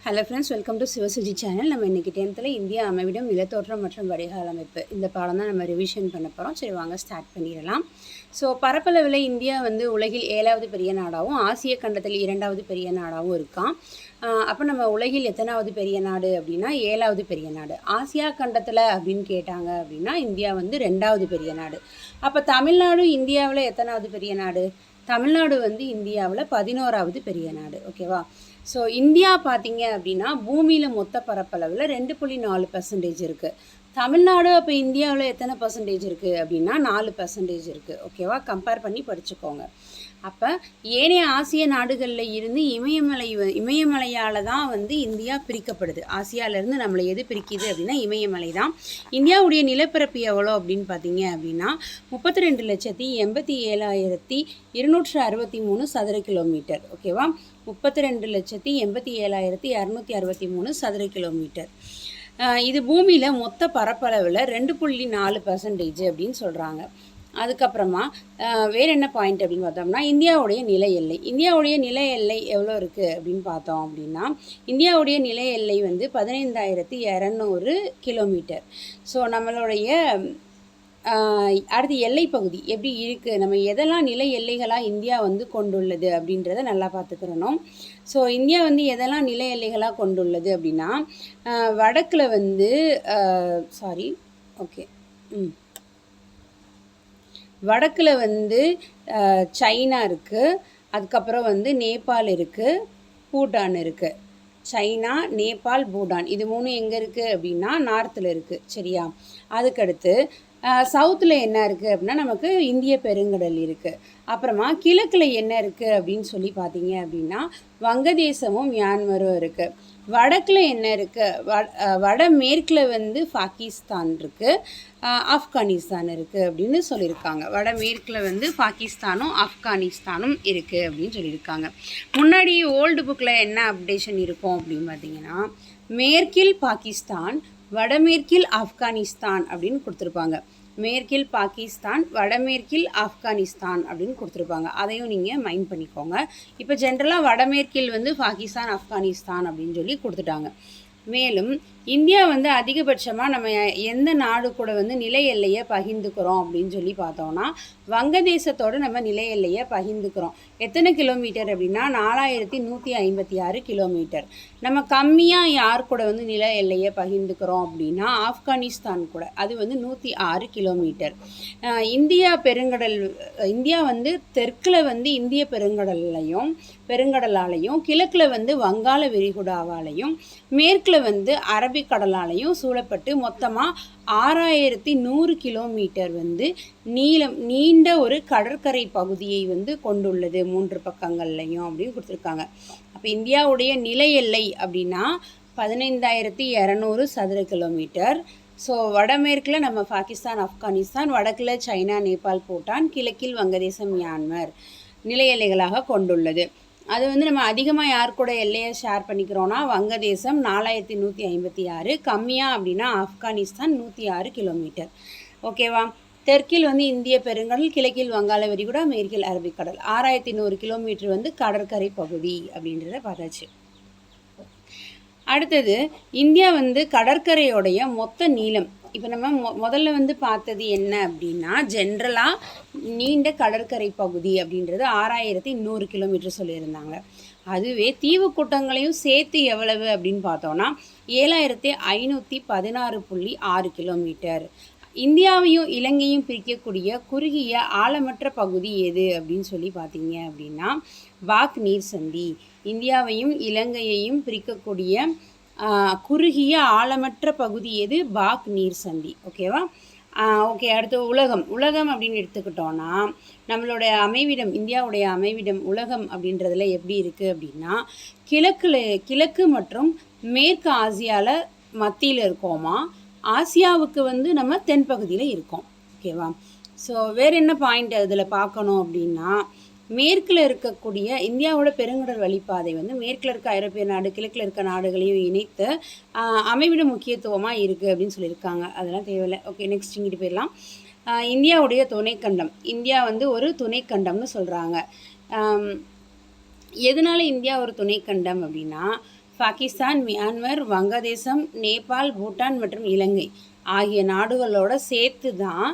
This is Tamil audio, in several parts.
Hello friends, welcome to Sivasuji channel. நம்ம இன்றைக்கி 10th இந்தியா அமைவிடம் நிலத்தோற்றம் மற்றும் வடிகால் அமைப்பு இந்த பாடம் தான் நம்ம ரிவிஷன் பண்ண போகிறோம். சரி, வாங்க ஸ்டார்ட் பண்ணிடலாம். ஸோ பரப்பளவில் இந்தியா வந்து உலகில் 7வது பெரிய நாடாகவும் ஆசிய கண்டத்தில் 2வது பெரிய நாடாகவும் இருக்கான். அப்போ நம்ம உலகில் எத்தனாவது பெரிய நாடு அப்படின்னா 7வது பெரிய நாடு. ஆசியா கண்டத்தில் அப்படின்னு கேட்டாங்க அப்படின்னா இந்தியா வந்து 2வது பெரிய நாடு. அப்போ தமிழ்நாடு இந்தியாவில் எத்தனாவது பெரிய நாடு? தமிழ்நாடு வந்து இந்தியாவில் 11வது பெரிய நாடு. ஓகேவா? ஸோ இந்தியா பார்த்தீங்க அப்படின்னா பூமியில் மொத்த பரப்பளவில் 2.4% இருக்குது. தமிழ்நாடு அப்போ இந்தியாவில் எத்தனை பர்சன்டேஜ் இருக்குது அப்படின்னா 4% இருக்குது. ஓகேவா? கம்பேர் பண்ணி படிச்சுக்கோங்க. அப்போ ஏனைய ஆசிய நாடுகளில் இருந்து இமயமலையால் தான் வந்து இந்தியா பிரிக்கப்படுது. ஆசியாவிலேருந்து நம்மளை எது பிரிக்குது அப்படின்னா இமயமலை தான். இந்தியாவுடைய நிலப்பரப்பு எவ்வளோ அப்படின்னு பார்த்தீங்க அப்படின்னா 32,87,263 சதுர கிலோமீட்டர். ஓகேவா? 32,87,263 சதுர கிலோமீட்டர். இது பூமியில் மொத்த பரப்பளவில் 2.4% அப்படின்னு சொல்கிறாங்க. அதுக்கப்புறமா வேறு என்ன பாயிண்ட் அப்படின்னு பார்த்தோம்னா இந்தியாவுடைய நில எல்லை. இந்தியாவுடைய நில எல்லை எவ்வளோ இருக்குது அப்படின்னு பார்த்தோம் அப்படின்னா இந்தியாவுடைய நில எல்லை வந்து 15,200 கிலோமீட்டர். ஸோ நம்மளுடைய அடுத்து எல்லை பகுதி எப்படி இருக்குது, நம்ம எதெல்லாம் நில எல்லைகளாக இந்தியா வந்து கொண்டுள்ளது அப்படின்றத நல்லா பார்த்துக்கிறணும். ஸோ இந்தியா வந்து எதெல்லாம் நில எல்லைகளாக கொண்டுள்ளது அப்படின்னா வடக்கில் வந்து வடக்கில் வந்து சைனா இருக்குது, அதுக்கப்புறம் வந்து நேபாள் இருக்குது, பூட்டான் இருக்குது. சைனா, நேபாள், பூட்டான் இது 3 எங்கே இருக்குது அப்படின்னா நார்த்தில் இருக்குது. சரியா? அதுக்கடுத்து சவுத்தில் என்ன இருக்குது அப்படின்னா நமக்கு இந்திய பெருங்கடல் இருக்குது. அப்புறமா கிழக்கில் என்ன இருக்குது அப்படின்னு சொல்லி பார்த்தீங்க அப்படின்னா வங்கதேசமும் மியான்மரும் இருக்குது. வடக்கில் என்ன இருக்குது, வடமேற்கில் வந்து பாகிஸ்தான் இருக்குது, ஆப்கானிஸ்தான் இருக்குது அப்படின்னு சொல்லியிருக்காங்க. வடமேற்கில் வந்து பாகிஸ்தானும் ஆப்கானிஸ்தானும் இருக்குது அப்படின்னு சொல்லியிருக்காங்க. முன்னாடி ஓல்டு புக்கில் என்ன அப்டேஷன் இருக்கும் அப்படின்னு பார்த்தீங்கன்னா மேற்கில் பாகிஸ்தான், வடமேற்கில் ஆப்கானிஸ்தான் அப்படின்னு கொடுத்துருப்பாங்க. மேற்கில் பாகிஸ்தான், வடமேற்கில் ஆப்கானிஸ்தான் அப்படின்னு கொடுத்துருப்பாங்க. அதையும் நீங்கள் மைண்ட் பண்ணிக்கோங்க. இப்போ ஜென்ரலாக வடமேற்கில் வந்து பாகிஸ்தான், ஆப்கானிஸ்தான் அப்படின்னு சொல்லி கொடுத்துட்டாங்க. மேலும் இந்தியா வந்து அதிகபட்சமாக நம்ம எந்த நாடு கூட வந்து நில எல்லையை பகிர்ந்துக்கிறோம் அப்படின்னு சொல்லி பார்த்தோம்னா வங்கதேசத்தோடு நம்ம நில எல்லையை பகிர்ந்துக்கிறோம். எத்தனை கிலோமீட்டர் அப்படின்னா 4,156 கிலோமீட்டர். நம்ம கம்மியாக யார் கூட வந்து நில எல்லையை பகிர்ந்துக்கிறோம் அப்படின்னா ஆப்கானிஸ்தான் கூட, அது வந்து 106 கிலோமீட்டர். இந்தியா வந்து தெற்கில் வந்து இந்திய பெருங்கடலாலையும் கிழக்கில் வந்து வங்காள விரிகுடாவாலையும் மேற்கில் வந்து அரபிக்கடலாலையும் சூழப்பட்டு மொத்தமாக 6,100 கிலோமீட்டர் வந்து நீண்ட ஒரு கடற்கரை பகுதியை வந்து கொண்டுள்ளது 3 பக்கங்கள்லையும் அப்படின்னு கொடுத்துருக்காங்க. அப்போ இந்தியாவுடைய நில எல்லை அப்படின்னா 15,200 சதுர கிலோமீட்டர். ஸோ வடமேற்கில் நம்ம பாகிஸ்தான், ஆப்கானிஸ்தான், வடக்கில் சைனா, நேபாள், பூட்டான், கிழக்கில் வங்கதேசம், மியான்மர் நில எல்லைகளாக கொண்டுள்ளது. அது வந்து நம்ம அதிகமாக யார் கூட எல்லையை ஷேர் பண்ணிக்கிறோன்னா வங்கதேசம் 4,156, கம்மியாக அப்படின்னா ஆப்கானிஸ்தான் 106 கிலோமீட்டர். ஓகேவா? தெற்கில் வந்து இந்திய பெருங்கடல், கிழக்கில் வங்காள விரிகுடா, மேற்கில் அரபிக்கடல் 6,100 கிலோமீட்டர் வந்து கடற்கரை பகுதி அப்படின்றத பார்த்தாச்சு. அடுத்தது இந்தியா வந்து கடற்கரையோடைய மொத்த நீளம். இப்போ நம்ம முதல்ல வந்து பார்த்தது என்ன அப்படின்னா ஜென்ரலாக நீண்ட கடற்கரை பகுதி அப்படின்றது 6,100 கிலோமீட்டர் சொல்லியிருந்தாங்க. அதுவே தீவு கூட்டங்களையும் சேர்த்து எவ்வளவு அப்படின்னு பார்த்தோன்னா 7,516.6 கிலோமீட்டர். இந்தியாவையும் இலங்கையும் பிரிக்கக்கூடிய குறுகிய ஆழமற்ற பகுதி எது அப்படின்னு சொல்லி பார்த்தீங்க அப்படின்னா பாக் நீர் சந்தி. இந்தியாவையும் இலங்கையையும் பிரிக்கக்கூடிய குறுகிய ஆழமற்ற பகுதி எது? பாக் நீர் சந்தி. ஓகேவா? ஓகே. அடுத்து உலகம் அப்படின்னு எடுத்துக்கிட்டோன்னா நம்மளுடைய அமைவிடம், இந்தியாவுடைய அமைவிடம் உலகம் அப்படின்றதுல எப்படி இருக்குது அப்படின்னா கிழக்கு மற்றும் மேற்கு ஆசியாவில் மத்தியில் இருக்கோமா, ஆசியாவுக்கு வந்து நம்ம தென்பகுதியில் இருக்கோம். ஓகேவா? ஸோ வேறு என்ன பாயிண்ட் அதில் பார்க்கணும் அப்படின்னா மேற்கில் இருக்கக்கூடிய இந்தியாவோட பெருங்கடல் வழிப்பாதை வந்து மேற்கில் இருக்க ஐரோப்பிய நாடு, கிழக்கில் இருக்க நாடுகளையும் இணைத்து அமைவிட முக்கியத்துவமாக இருக்குது அப்படின்னு சொல்லியிருக்காங்க. அதெல்லாம் தேவையில்லை. ஓகே, நெக்ஸ்ட் இங்கிட்டு போயிடலாம். இந்தியாவுடைய துணைக்கண்டம். இந்தியா வந்து ஒரு துணைக்கண்டம்னு சொல்கிறாங்க. எதனால இந்தியா ஒரு துணைக்கண்டம் அப்படின்னா பாகிஸ்தான், மியான்மர், வங்கதேசம், நேபாள், பூட்டான் மற்றும் இலங்கை ஆகிய நாடுகளோட சேர்த்து தான்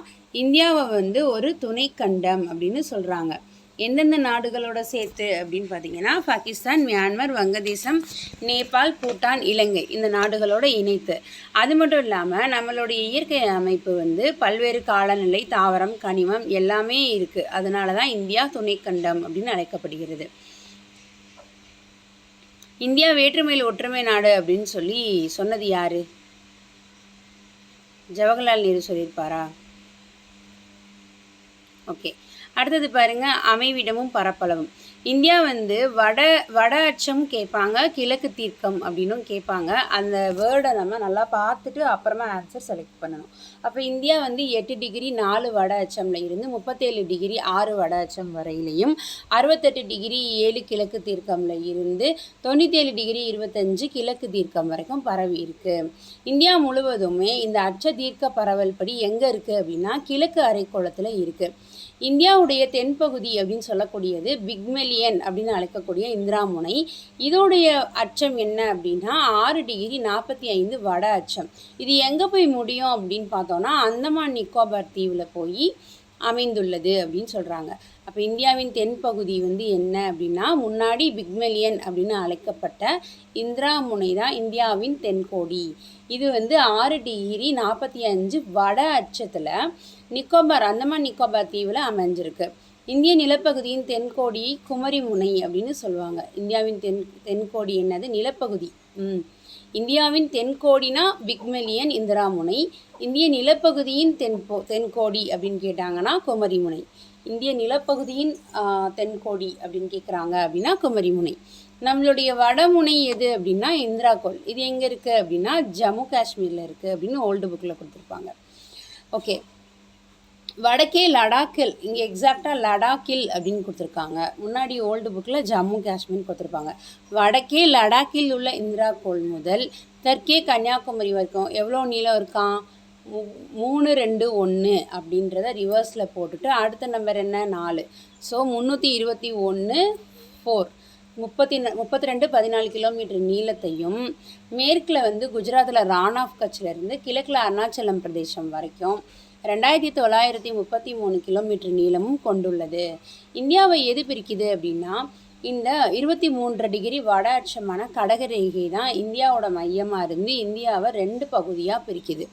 இந்தியாவை வந்து ஒரு துணைக்கண்டம் அப்படின்னு சொல்கிறாங்க. எந்தெந்த நாடுகளோட சேர்த்து அப்படின்னு பார்த்தீங்கன்னா பாகிஸ்தான், மியான்மர், வங்கதேசம், நேபாள், பூட்டான், இலங்கை இந்த நாடுகளோட இணைத்து. அது மட்டும் இல்லாமல் நம்மளுடைய இயற்கை அமைப்பு வந்து பல்வேறு காலநிலை, தாவரம், கனிமம் எல்லாமே இருக்குது. அதனால தான் இந்தியா துணைக்கண்டம் அப்படின்னு அழைக்கப்படுகிறது. இந்தியா வேற்றுமையில் ஒற்றுமை நாடு அப்படின்னு சொல்லி சொன்னது யாரு? ஜவஹர்லால் நேரு சொல்லியிருப்பாரா? ஓகே, அடுத்தது பாருங்க, அமைவிடமும் பரப்பளவும். இந்தியா வந்து வட அச்சம் கேட்பாங்க, கிழக்கு தீர்க்கம் அப்படின்னும் கேட்பாங்க. அந்த வேர்டை நம்ம நல்லா பார்த்துட்டு அப்புறமா ஆன்சர் செலக்ட் பண்ணணும். அப்போ இந்தியா வந்து 8 டிகிரி 4 வட அச்சம்ல இருந்து 37 டிகிரி 6 வட அச்சம் வரையிலையும், 68 டிகிரி 7 கிழக்கு தீர்க்கம்ல இருந்து 97 டிகிரி 25 கிழக்கு தீர்க்கம் வரைக்கும் பரவி இருக்கு. இந்தியா முழுவதுமே இந்த அச்ச தீர்க்க பரவல் படி எங்கே இருக்குது அப்படின்னா கிழக்கு அரைக்கோளத்தில் இருக்குது. இந்தியாவுடைய தென்பகுதி அப்படின்னு சொல்லக்கூடியது பிக்மெலியன் அப்படின்னு அழைக்கக்கூடிய இந்திரா முனை. இதோடைய அச்சம் என்ன அப்படின்னா 6 டிகிரி 45 வட அச்சம். இது எங்கே போய் முடியும் அப்படின்னு பார்த்தோன்னா அந்தமான் நிக்கோபார் தீவில் போய் அமைந்துள்ளது அப்படின்னு சொல்கிறாங்க. அப்போ இந்தியாவின் தென்பகுதி வந்து என்ன அப்படின்னா முன்னாடி பிக்மெலியன் அப்படின்னு அழைக்கப்பட்ட இந்திரா முனை தான் இந்தியாவின் தென்கோடி. இது வந்து 6 டிகிரி 45 வட அச்சத்தில் நிக்கோபார் அந்தமான் நிக்கோபார் தீவில் அமைஞ்சிருக்கு. இந்திய நிலப்பகுதியின் தென்கோடி குமரி முனை அப்படின்னு சொல்லுவாங்க. இந்தியாவின் தென்கோடி என்னது? நிலப்பகுதி. இந்தியாவின் தென்கோடினா பிக்மெலியன் இந்திரா முனை. இந்திய நிலப்பகுதியின் தென்கோடி அப்படின்னு கேட்டாங்கன்னா குமரி முனை. இந்திய நிலப்பகுதியின் தென்கோடி அப்படின்னு கேட்குறாங்க அப்படின்னா குமரி முனை. நம்மளுடைய வடமுனை எது அப்படின்னா இந்திராகோல். இது எங்கே இருக்குது அப்படின்னா ஜம்மு காஷ்மீரில் இருக்குது அப்படின்னு ஓல்டு புக்கில் கொடுத்துருப்பாங்க. ஓகே, வடக்கே லடாக்கில், இங்கே எக்ஸாக்டாக லடாக்கில் அப்படின்னு கொடுத்துருக்காங்க. முன்னாடி ஓல்டு புக்கில் ஜம்மு காஷ்மீர் கொடுத்துருப்பாங்க. வடக்கே லடாக்கில் உள்ள இந்திராகோல் முதல் தெற்கே கன்னியாகுமரி வரைக்கும் எவ்வளோ நீளம் இருக்கான்? 321 அப்படின்றத ரிவர்ஸில் போட்டுட்டு அடுத்த நம்பர் என்ன? 4. ஸோ 321 4 32 14 கிலோமீட்டர் நீளத்தையும் மேற்கில் வந்து குஜராத்தில் ரான் ஆஃப் கட்சிலேருந்து கிழக்கில் அருணாச்சலம் பிரதேசம் வரைக்கும் 2933 கிலோமீட்டர் நீளமும் கொண்டுள்ளது. இந்தியாவை எது பிரிக்குது அப்படின்னா இந்த 23 டிகிரி வட அச்சமான கடகரேகை தான் இந்தியாவோட மையமாக இருந்து இந்தியாவை 2 பகுதியாக பிரிக்குது.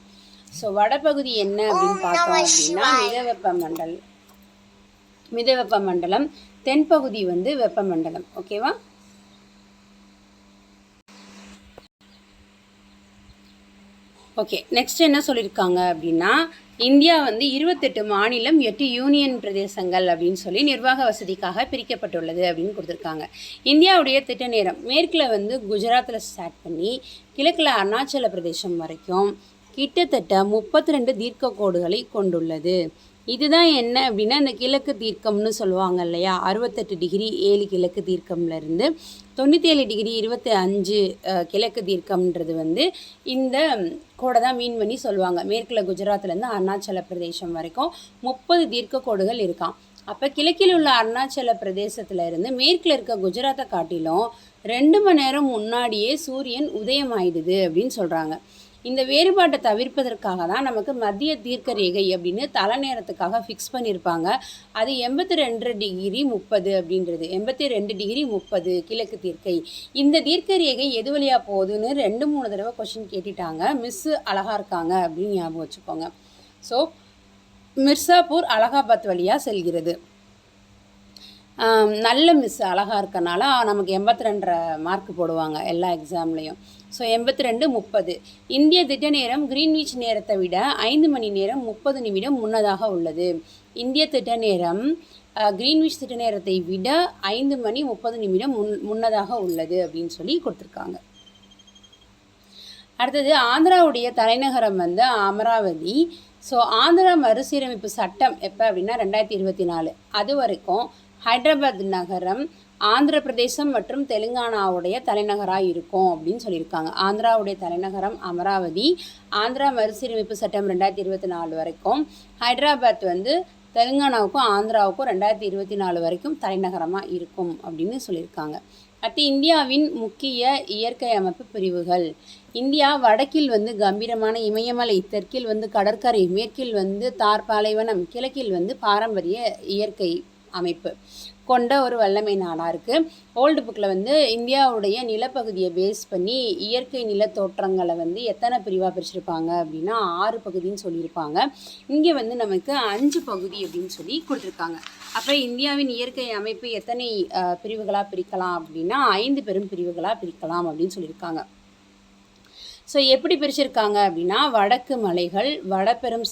ஸோ வடபகுதி என்ன அப்படின்னு பார்த்தோம் அப்படின்னா மிதவெப்ப மண்டலம், தென்பகுதி வந்து வெப்பமண்டலம். ஓகேவா? ஓகே, நெக்ஸ்ட் என்ன சொல்லியிருக்காங்க அப்படின்னா இந்தியா வந்து 28 மாநிலம் 8 யூனியன் பிரதேசங்கள் அப்படின்னு சொல்லி நிர்வாக வசதிக்காக பிரிக்கப்பட்டுள்ளது அப்படின்னு கொடுத்துருக்காங்க. இந்தியாவுடைய திட்ட நேரம் மேற்கில் வந்து குஜராத்தில் ஸ்டார்ட் பண்ணி கிழக்கில் அருணாச்சல பிரதேசம் வரைக்கும் கிட்டத்தட்ட 32 தீர்க்க கோடுகளை கொண்டுள்ளது. இதுதான் என்ன அப்படின்னா இந்த கிழக்கு தீர்க்கம்னு சொல்லுவாங்க இல்லையா, 68 டிகிரி 7 கிழக்கு தீர்க்கம்லேருந்து 97 டிகிரி 25 கிழக்கு தீர்க்கம்ன்றது வந்து இந்த கோடை தான் மீன் பண்ணி சொல்லுவாங்க. மேற்கில் குஜராத்லேருந்து அருணாச்சல பிரதேசம் வரைக்கும் 30 தீர்க்க கோடுகள் இருக்கான். அப்போ கிழக்கில் உள்ள அருணாச்சல பிரதேசத்தில் இருந்து மேற்கில் இருக்க குஜராத்தை காட்டிலும் 2 மணி நேரம் முன்னாடியே சூரியன் உதயமாயிடுது அப்படின்னு சொல்கிறாங்க. இந்த வேறுபாட்டை தவிர்ப்பதற்காக தான் நமக்கு மத்திய தீர்க்க ரேகை அப்படின்னு தலை நேரத்துக்காக ஃபிக்ஸ் பண்ணியிருப்பாங்க. அது 82 டிகிரி 30 அப்படின்றது 82 டிகிரி 30 கிழக்கு தீர்க்கை. இந்த தீர்க்க ரேகை எது வழியாக போகுதுன்னு 2-3 தடவை கொஷின் கேட்டுட்டாங்க. மிஸ்ஸு அழகாக இருக்காங்க அப்படின்னு ஞாபகம் வச்சுக்கோங்க. ஸோ மிர்சாப்பூர் அலகாபாத் வழியாக செல்கிறது. நல்ல மிஸ் அழகாக இருக்கனால நமக்கு 82 மார்க் போடுவாங்க எல்லா எக்ஸாம்லேயும். ஸோ 82 30. இந்திய திட்ட நேரம் கிரீன்விச் நேரத்தை விட 5 மணி நேரம் 30 நிமிடம் முன்னதாக உள்ளது. இந்திய திட்ட நேரம் கிரீன்விச் திட்ட நேரத்தை விட 5 மணி 30 நிமிடம் முன்னதாக உள்ளது அப்படின்னு சொல்லி கொடுத்துருக்காங்க. அடுத்தது ஆந்திராவுடைய தலைநகரம் வந்து அமராவதி. ஸோ ஆந்திரா மறுசீரமைப்பு சட்டம் எப்போ அப்படின்னா 2024. அது வரைக்கும் ஹைதராபாத் நகரம் ஆந்திர பிரதேசம் மற்றும் தெலுங்கானாவுடைய தலைநகராக இருக்கும் அப்படின்னு சொல்லியிருக்காங்க. ஆந்திராவுடைய தலைநகரம் அமராவதி. ஆந்திரா மறுசீரமைப்பு சட்டம் 2024 வரைக்கும். ஹைதராபாத் வந்து தெலுங்கானாவுக்கும் ஆந்திராவுக்கும் 2024 வரைக்கும் தலைநகரமாக இருக்கும் அப்படின்னு சொல்லியிருக்காங்க. அடுத்து இந்தியாவின் முக்கிய இயற்கை அமைப்பு பிரிவுகள். இந்தியா வடக்கில் வந்து கம்பீரமான இமயமலை, தெற்கில் வந்து கடற்கரை, மேற்கில் வந்து தார் பாலைவனம், கிழக்கில் வந்து பாரம்பரிய இயற்கை அமைப்பு கொண்ட ஒரு வல்லமை நாடாக இருக்குது. ஓல்டு புக்கில் வந்து இந்தியாவுடைய நிலப்பகுதியை பேஸ் பண்ணி இயற்கை நிலத்தோற்றங்களை வந்து எத்தனை பிரிவாக பிரிச்சிருப்பாங்க அப்படின்னா 6 பகுதின்னு சொல்லியிருப்பாங்க. இங்கே வந்து நமக்கு 5 பகுதி அப்படின்னு சொல்லி கொடுத்துருக்காங்க. அப்போ இந்தியாவின் இயற்கை அமைப்பு எத்தனை பிரிவுகளாக பிரிக்கலாம் அப்படின்னா 5 பெரும் பிரிவுகளாக பிரிக்கலாம் அப்படின்னு சொல்லியிருக்காங்க. ஸோ எப்படி பிரிச்சிருக்காங்க அப்படின்னா வடக்கு மலைகள், வடபெரும்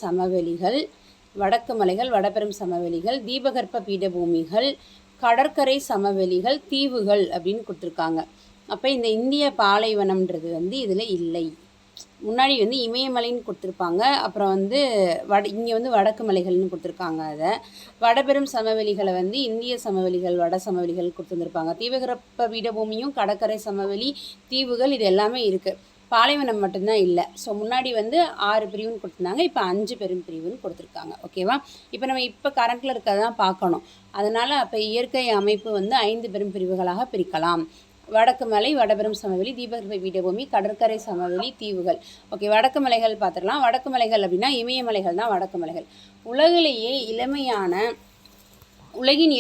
சமவெளிகள், தீபகற்ப பீடபூமிகள், கடற்கரை சமவெளிகள், தீவுகள் அப்படின்னு கொடுத்துருக்காங்க. அப்போ இந்த இந்திய பாலைவனம்ன்றது வந்து இதில் இல்லை. முன்னாடி வந்து இமயமலைன்னு கொடுத்துருப்பாங்க, அப்புறம் வந்து இங்கே வந்து வடக்கு மலைகள்னு கொடுத்துருக்காங்க. அதை வடபெரும் சமவெளிகளை வந்து இந்திய சமவெளிகள், வட சமவெளிகள் கொடுத்துருந்துருப்பாங்க. தீபகற்ப பீடபூமியும் கடற்கரை சமவெளி, தீவுகள் இது எல்லாமே இருக்குது. பாலைவனம் மட்டும்தான் இல்லை. ஸோ முன்னாடி வந்து 6 பிரிவுன்னு கொடுத்துருந்தாங்க, இப்போ 5 பெரும் பிரிவுன்னு கொடுத்துருக்காங்க. ஓகேவா? இப்போ கரண்ட்டில் இருக்கிறதான் பார்க்கணும். அதனால் அப்போ இயற்கை அமைப்பு வந்து 5 பெரும் பிரிவுகளாக பிரிக்கலாம். வடக்கு மலை, வடபெரும் சமவெளி, தீபகற்ப பீடபூமி, கடற்கரை சமவெளி, தீவுகள். ஓகே, வடக்கு மலைகள் பார்த்துடலாம். வடக்கு மலைகள் அப்படின்னா இமயமலைகள் தான் வடக்கு மலைகள். உலகின்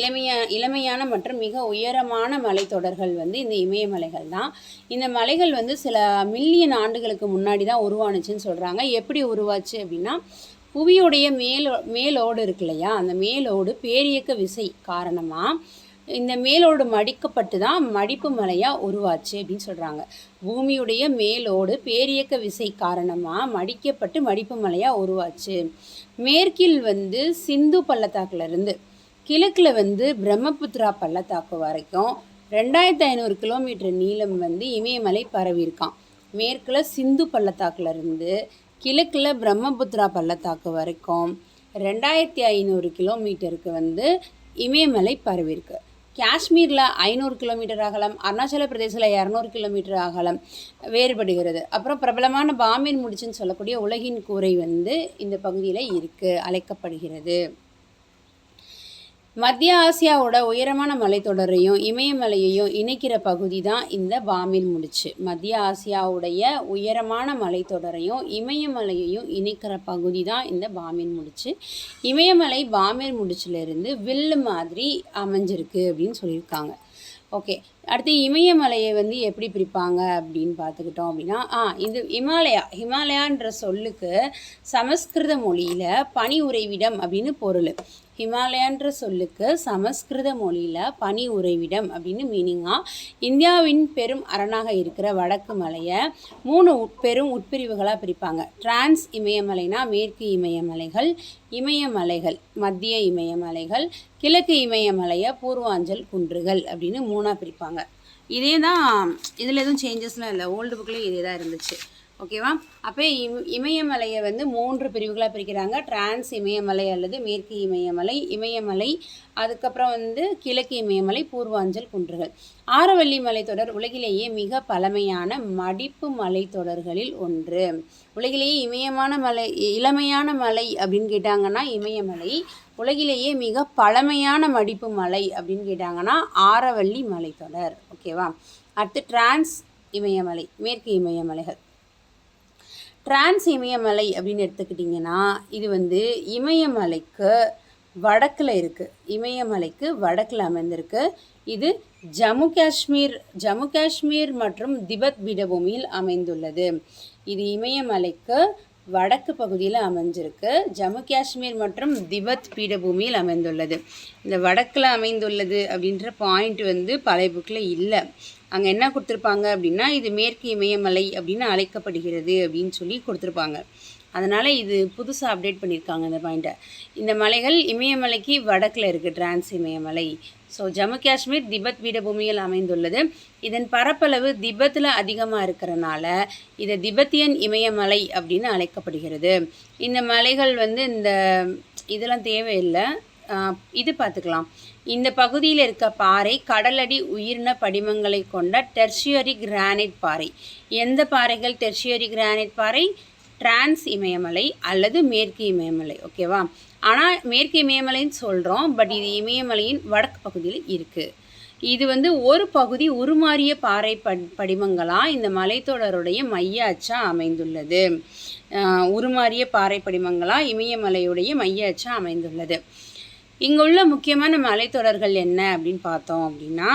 இளமையான மற்றும் மிக உயரமான மலைத்தொடர்கள் வந்து இந்த இமயமலைகள் தான். இந்த மலைகள் வந்து சில மில்லியன் ஆண்டுகளுக்கு முன்னாடி தான் உருவானுச்சுன்னு சொல்கிறாங்க. எப்படி உருவாச்சு அப்படின்னா புவியுடைய மேலோடு இருக்கு இல்லையா, அந்த மேலோடு பேரியக்க விசை காரணமாக இந்த மேலோடு மடிக்கப்பட்டு தான் மடிப்பு மலையாக உருவாச்சு அப்படின்னு சொல்கிறாங்க. பூமியுடைய மேலோடு பேரியக்க விசை காரணமாக மடிக்கப்பட்டு மடிப்பு மலையாக உருவாச்சு. மேற்கில் வந்து சிந்து பள்ளத்தாக்குலேருந்து கிழக்கில் வந்து பிரம்மபுத்திரா பள்ளத்தாக்கு வரைக்கும் 2500 கிலோமீட்டர் நீளம் வந்து இமயமலை பரவியிருக்கான். மேற்கில் சிந்து பள்ளத்தாக்குலேருந்து கிழக்கில் பிரம்மபுத்திரா பள்ளத்தாக்கு வரைக்கும் 2500 கிலோமீட்டருக்கு வந்து இமயமலை பரவியிருக்கு. காஷ்மீரில் 500 கிலோமீட்டர் அகலம், அருணாச்சல பிரதேசில் 200 கிலோமீட்டர் அகலம் வேறுபடுகிறது. அப்புறம் பிரபலமான பாமின் முடிச்சுன்னு சொல்லக்கூடிய உலகின் கூரை வந்து இந்த பகுதியில் இருக்குது, அழைக்கப்படுகிறது. மத்திய ஆசியாவோட உயரமான மலைத்தொடரையும் இமயமலையையும் இணைக்கிற பகுதி தான் இந்த பாமின் முடிச்சு. மத்திய ஆசியாவுடைய உயரமான மலைத்தொடரையும் இமயமலையையும் இணைக்கிற பகுதி தான் இந்த பாமின் முடிச்சு. இமயமலை பாமின் முடிச்சிலிருந்து வில்லு மாதிரி அமைஞ்சிருக்கு அப்படின்னு சொல்லியிருக்காங்க. ஓகே, அடுத்து இமயமலையை வந்து எப்படி பிரிப்பாங்க அப்படின்னு பார்த்துக்கிட்டோம் அப்படின்னா இது ஹிமாலயான்ற சொல்லுக்கு சமஸ்கிருத மொழியில் பனி உறைவிடம் அப்படின்னு பொருள். ஹிமாலயான்ற சொல்லுக்கு சமஸ்கிருத மொழியில் பனி உறைவிடம் அப்படின்னு மீனிங்காக இந்தியாவின் பெரும் அரணாக இருக்கிற வடக்கு மலையை 3 பெரும் உட்பிரிவுகளாக பிரிப்பாங்க. டிரான்ஸ் இமயமலைனா மேற்கு இமயமலைகள், மத்திய இமயமலைகள், கிழக்கு இமயமலையை பூர்வாஞ்சல் குன்றுகள் அப்படின்னு 3ஆக பிரிப்பாங்க. இதே தான், இதில் எதுவும் சேஞ்சஸ்லாம் இல்லை, ஓல்டு புக்கில் இதே தான் இருந்துச்சு. ஓகேவா? அப்போ இமயமலையை வந்து 3 பிரிவுகளாக பிரிக்கிறாங்க. டிரான்ஸ் இமயமலை அல்லது மேற்கு இமயமலை, அதுக்கப்புறம் வந்து கிழக்கு இமயமலை, பூர்வாஞ்சல் குன்றுகள். ஆரவல்லி மலைத்தொடர் உலகிலேயே மிக பழமையான மடிப்பு மலைத்தொடர்களில் ஒன்று. உலகிலேயே இளமையான மலை அப்படின்னு கேட்டாங்கன்னா இமயமலை, உலகிலேயே மிக பழமையான மடிப்பு மலை அப்படின்னு கேட்டாங்கன்னா ஆரவல்லி மலைத்தொடர். ஓகேவா? அடுத்து டிரான்ஸ் இமயமலை, மேற்கு இமயமலைகள். டிரான்ஸ் இமயமலை அப்படின்னு எடுத்துக்கிட்டிங்கன்னா இது வந்து இமயமலைக்கு வடக்கில் அமைந்திருக்கு. இது ஜம்மு காஷ்மீர் மற்றும் திபெத் பீடபூமியில் அமைந்துள்ளது. இது இமயமலைக்கு வடக்கு பகுதியில் அமைஞ்சிருக்கு, ஜம்மு காஷ்மீர் மற்றும் திபெத் பீடபூமியில் அமைந்துள்ளது. இந்த வடக்கில் அமைந்துள்ளது அப்படின்ற பாயிண்ட் வந்து பழைய புக்கில் இல்லை. அங்கே என்ன கொடுத்துருப்பாங்க அப்படின்னா இது மேற்கு இமயமலை அப்படின்னு அழைக்கப்படுகிறது அப்படின்னு சொல்லி கொடுத்துருப்பாங்க. அதனால் இது புதுசாக அப்டேட் பண்ணியிருக்காங்க இந்த பாயிண்ட்டை. இந்த மலைகள் இமயமலைக்கு வடக்கில் இருக்குது, டிரான்ஸ் இமயமலை. ஸோ ஜம்மு காஷ்மீர் திபெத் பீடபூமியில் அமைந்துள்ளது. இதன் பரப்பளவு திபெத்தில் அதிகமாக இருக்கிறனால இதை திபெத்தியன் இமயமலை அப்படின்னு அழைக்கப்படுகிறது. இந்த மலைகள் வந்து இதெல்லாம் தேவையில்லை, இது பார்த்துக்கலாம். இந்த பகுதியில் இருக்க பாறை கடலடி உயிரின படிமங்களை கொண்ட டெர்ஷியரி கிரானைட் பாறை. எந்த பாறைகள் டெர்ஷியரி கிரானைட் பாறை? டிரான்ஸ் இமயமலை அல்லது மேற்கு இமயமலை. ஓகேவா? ஆனால் மேற்கு இமயமலைன்னு சொல்கிறோம், பட் இது இமயமலையின் வடக்கு பகுதியில் இருக்குது. இது வந்து ஒரு பகுதி உருமாறிய பாறை படிமங்களாக இந்த மலைத்தொடருடைய மைய அச்சாக அமைந்துள்ளது. உருமாறிய பாறை படிமங்களாக இமயமலையுடைய மைய அச்சாக அமைந்துள்ளது. இங்குள்ள முக்கியமான மலைத்தொடர்கள் என்ன அப்படின்னு பார்த்தோம் அப்படின்னா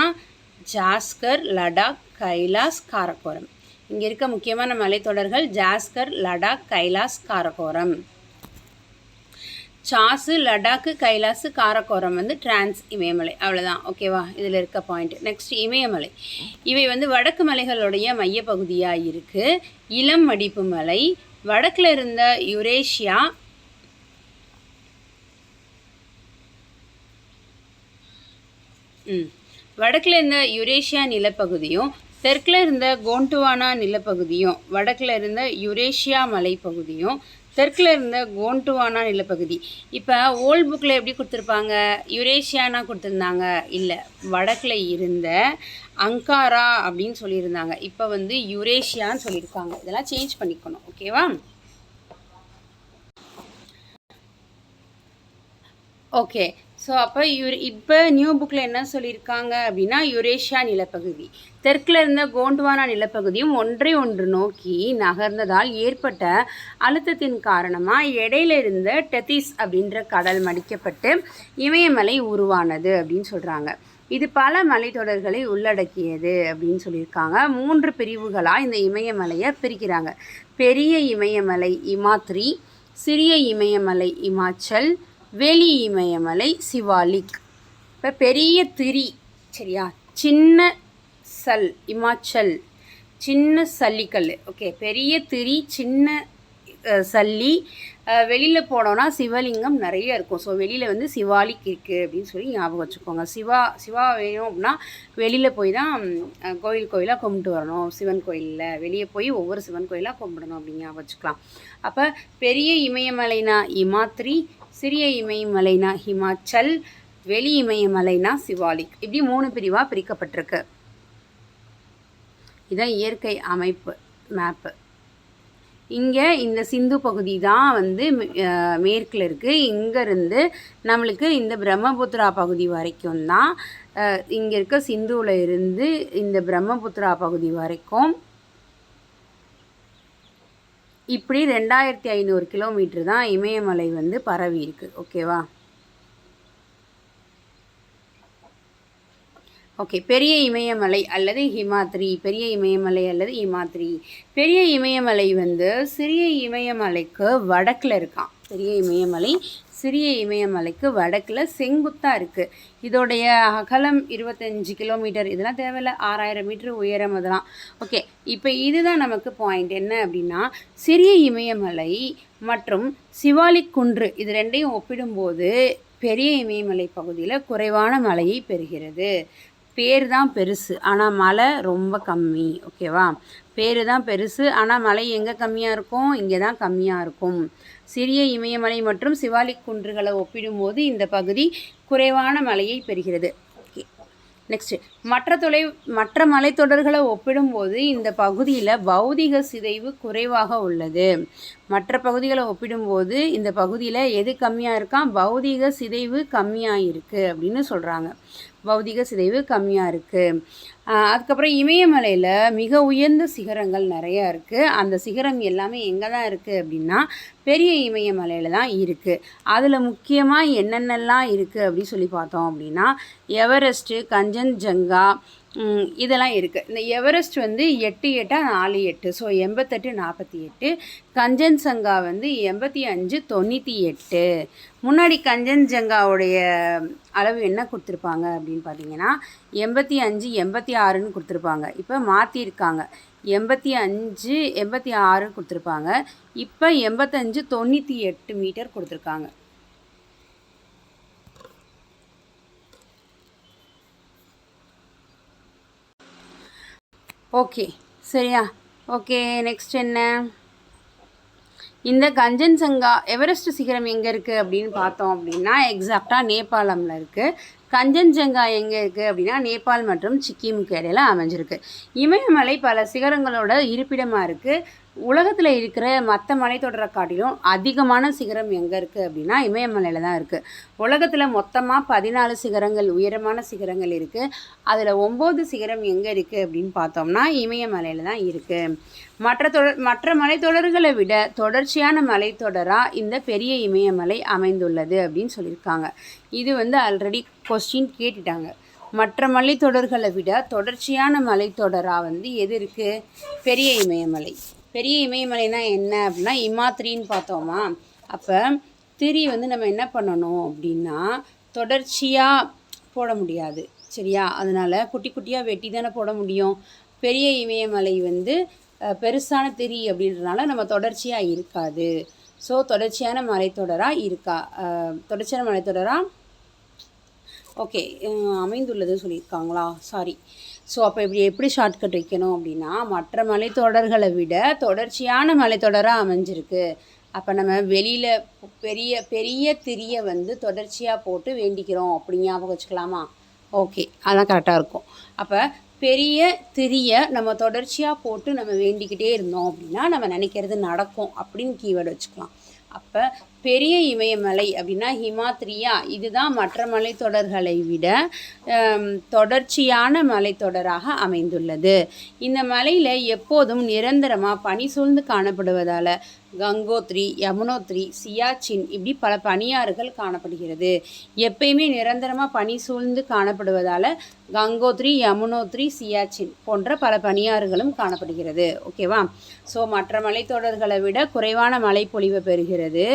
ஜாஸ்கர், லடாக், கைலாஸ், காரகோரம். இங்கே இருக்க முக்கியமான மலைத்தொடர்கள் ஜாஸ்கர், லடாக், கைலாஸ், காரகோரம். சாசு, லடாக்கு, கைலாஸ், காரகோரம் வந்து டிரான்ஸ் இமயமலை. அவ்வளோதான். ஓகேவா? இதில் இருக்க பாயிண்ட். நெக்ஸ்ட் இமயமலை. இவை வந்து வடக்கு மலைகளுடைய மையப்பகுதியாக இருக்குது. இளம் மடிப்பு மலை. வடக்கில் இருந்த யுரேஷியா வடக்கில் இருந்த யுரேஷியா நிலப்பகுதியும் தெற்கில் இருந்த கோண்டுவானா நிலப்பகுதியும் வடக்கில் இருந்த யுரேஷியா மலைப்பகுதியும் தெற்கில் இருந்த கோண்டுவானா நிலப்பகுதி. இப்போ ஓல்ட் புக்கில் எப்படி கொடுத்துருப்பாங்க? யுரேஷியானா கொடுத்துருந்தாங்க. இல்லை, வடக்கில் இருந்த அங்காரா அப்படின்னு சொல்லியிருந்தாங்க. இப்போ வந்து யுரேஷியான்னு சொல்லியிருக்காங்க. இதெல்லாம் சேஞ்ச் பண்ணிக்கணும். ஓகேவா? ஓகே. ஸோ அப்போ இப்போ நியூ புக்கில் என்ன சொல்லியிருக்காங்க அப்படின்னா யுரேஷியா நிலப்பகுதி. தெற்கில் இருந்த கோண்டுவானா நிலப்பகுதியும் ஒன்றை ஒன்று நோக்கி நகர்ந்ததால் ஏற்பட்ட அழுத்தத்தின் காரணமாக இடையில இருந்த டெத்திஸ் அப்படின்ற கடல் மடிக்கப்பட்டு இமயமலை உருவானது அப்படின்னு சொல்கிறாங்க. இது பல மலைத்தொடர்களை உள்ளடக்கியது அப்படின்னு சொல்லியிருக்காங்க. 3 பிரிவுகளாக இந்த இமயமலையை பிரிக்கிறாங்க. பெரிய இமயமலை இமாத்ரி, சிறிய இமயமலை இமாச்சல், வெளி இமயமலை சிவாலிக். இப்போ பெரிய திரி, சரியா, சின்ன சல் இமாச்சல், சின்ன சல்லிக்கல். ஓகே, பெரிய திரி, சின்ன சல்லி. வெளியில் போனோன்னா சிவலிங்கம் நிறைய இருக்கும். ஸோ வெளியில் வந்து சிவாலிக் இருக்குது அப்படின்னு சொல்லி ஞாபகம் வச்சுக்கோங்க. சிவா வேணும் அப்படின்னா வெளியில் போய் தான் கோயிலாக கும்பிட்டு வரணும். சிவன் கோயிலில் வெளியே போய் ஒவ்வொரு சிவன் கோயிலாக கும்பிடணும் அப்படின்னு ஞாபகம் வச்சுக்கலாம். அப்போ பெரிய இமயமலைனா இமாத்ரி, சிறிய இமயமலைனா ஹிமாச்சல், வெளி இமயமலைனா சிவாலிக். இப்படி 3 பிரிவாக பிரிக்கப்பட்டிருக்கு. இதான் இயற்கை அமைப்பு மேப்பு. இங்கே இந்த சிந்து பகுதி தான் வந்து மேற்கில் இருக்குது. இங்கேருந்து நம்மளுக்கு இந்த பிரம்மபுத்திரா பகுதி வரைக்கும் தான். இங்கே இருக்க சிந்துவில் இருந்து இந்த பிரம்மபுத்திரா பகுதி வரைக்கும் இப்படி 2500 கிலோமீட்டர் தான் இமயமலை வந்து பரவி இருக்குது. ஓகேவா? ஓகே, பெரிய இமயமலை அல்லது ஹிமாத்ரி. பெரிய இமயமலை அல்லது இமாத்ரி. பெரிய இமயமலை வந்து சிறிய இமயமலைக்கு வடக்கில் இருக்கான். பெரிய இமயமலை சிறிய இமயமலைக்கு வடக்கில் செங்குத்தாக இருக்குது. இதோடைய அகலம் 25 கிலோமீட்டர். இதெல்லாம் தேவையில்லை, 6000 மீட்டர் உயரம் அதெல்லாம். ஓகே, இப்போ இதுதான் நமக்கு பாயிண்ட். என்ன அப்படின்னா சிறிய இமயமலை மற்றும் சிவாலிக் குன்று இது ரெண்டையும் ஒப்பிடும்போது பெரிய இமயமலை பகுதியில் குறைவான மழையை பெறுகிறது. பேர் தான் பெருசு, ஆனால் மழை ரொம்ப கம்மி. ஓகேவா? பேர் தான் பெருசு, ஆனால் மழை எங்கே கம்மியாக இருக்கும்? இங்கே தான் கம்மியாக இருக்கும். சிறிய இமயமலை மற்றும் சிவாலிக் குன்றுகளை ஒப்பிடும்போது இந்த பகுதி குறைவான மழையை பெறுகிறது. ஓகே, நெக்ஸ்ட்டு மற்ற மலைத்தொடர்களை ஒப்பிடும்போது இந்த பகுதியில் பௌதிக சிதைவு குறைவாக உள்ளது. மற்ற பகுதிகளை ஒப்பிடும்போது இந்த பகுதியில் எது கம்மியாக இருக்கான்? பௌதிக சிதைவு கம்மியாக இருக்குது அப்படின்னு சொல்கிறாங்க. பௌதிக சிதைவு கம்மியாக இருக்குது. அதுக்கப்புறம் இமயமலையில் மிக உயர்ந்த சிகரங்கள் நிறையா இருக்குது. அந்த சிகரம் எல்லாமே எங்கே தான் இருக்குது அப்படின்னா பெரிய இமயமலையில் தான் இருக்குது. அதில் முக்கியமாக என்னென்னலாம் இருக்குது அப்படின்னு சொல்லி பார்த்தோம் அப்படின்னா எவரெஸ்ட்டு, கஞ்சன்ஜங்கா இதெல்லாம் இருக்குது. இந்த எவரெஸ்ட் வந்து 8 8 48, ஸோ 88 48. கஞ்சன்சங்கா வந்து 85 98. முன்னாடி கஞ்சன்ஜங்காவுடைய அளவு என்ன கொடுத்துருப்பாங்க அப்படின்னு பார்த்தீங்கன்னா 85 86ன்னு கொடுத்துருப்பாங்க. இப்போ மாற்றிருக்காங்க, 85 86 கொடுத்துருப்பாங்க. இப்போ 85 98 மீட்டர் கொடுத்துருக்காங்க. ஓகே, சரியா? ஓகே, நெக்ஸ்ட் என்ன? இந்த கஞ்சன்சங்கா எவரெஸ்ட் சிகரம் எங்கே இருக்குது அப்படின்னு பார்த்தோம் அப்படின்னா எக்ஸாக்டாக நேபாளமில் இருக்குது. கஞ்சன்ஜங்கா எங்கே இருக்குது அப்படின்னா நேபாள் மற்றும் சிக்கிமுக்கு இடையில அமைஞ்சிருக்கு. இமயமலை பல சிகரங்களோட இருப்பிடமாக இருக்குது. உலகத்தில் இருக்கிற மற்ற மலைத்தொடரை காட்டிலும் அதிகமான சிகரம் எங்கே இருக்குது அப்படின்னா இமயமலையில் தான் இருக்குது. உலகத்தில் மொத்தமாக 14 சிகரங்கள், உயரமான சிகரங்கள் இருக்குது. அதில் 9 சிகரம் எங்கே இருக்குது அப்படின்னு பார்த்தோம்னா இமயமலையில் தான் இருக்குது. மற்ற மலைத்தொடர்களை விட தொடர்ச்சியான மலைத்தொடராக இந்த பெரிய இமயமலை அமைந்துள்ளது அப்படின்னு சொல்லியிருக்காங்க. இது ஆல்ரெடி கொஸ்டின் கேட்டுட்டாங்க. மற்ற மலைத்தொடர்களை விட தொடர்ச்சியான மலைத்தொடராக எது இருக்குது? பெரிய இமயமலை. பெரிய இமயமலைனா என்ன அப்படின்னா இமாத்திரின்னு பார்த்தோமா, அப்போ திரி நம்ம என்ன பண்ணணும் அப்படின்னா தொடர்ச்சியாக போட முடியாது, சரியா? அதனால் குட்டி குட்டியாக வெட்டி தானே போட முடியும். பெரிய இமயமலை பெருசான திரி அப்படின்றதுனால நம்ம தொடர்ச்சியாக இருக்காது. ஸோ தொடர்ச்சியான மலைத்தொடராக தொடர்ச்சியான மலைத்தொடராக ஓகே அமைந்துள்ளது சொல்லியிருக்காங்களா? சாரி. ஸோ அப்போ எப்படி ஷார்ட்கட் வைக்கணும் அப்படின்னா மற்ற மலைத்தொடர்களை விட தொடர்ச்சியான மலைத்தொடராக அமைஞ்சிருக்கு. அப்போ நம்ம வெளியில் பெரிய பெரிய திரியை தொடர்ச்சியாக போட்டு வேண்டிக்கிறோம் அப்படி ஞாபகம் வச்சுக்கலாமா? ஓகே, அதான் கரெக்டாக இருக்கும். அப்போ பெரிய திரியை நம்ம தொடர்ச்சியாக போட்டு நம்ம வேண்டிக்கிட்டே இருந்தோம் அப்படின்னா நம்ம நினைக்கிறது நடக்கும் அப்படின்னு கீவேர்டு வச்சுக்கலாம். அப்போ பெரிய இமயமலை அப்படின்னா ஹிமாத்ரியா, இதுதான் மற்ற மலைத்தொடர்களை விட தொடர்ச்சியான மலைத்தொடராக அமைந்துள்ளது. இந்த மலையில் எப்போதும் நிரந்தரமாக பனி சூழ்ந்து காணப்படுவதால் கங்கோத்ரி, யமுனோத்ரி, சியாச்சின் இப்படி பல பனியாறுகள் காணப்படுகிறது. எப்பயுமே நிரந்தரமாக பனி சூழ்ந்து காணப்படுவதால் கங்கோத்ரி, யமுனோத்ரி, சியாச்சின் போன்ற பல பனியாறுகளும் காணப்படுகிறது. ஓகேவா? ஸோ மற்ற மலைத்தொடர்களை விட குறைவான மழைப்பொழிவை பெறுகிறது.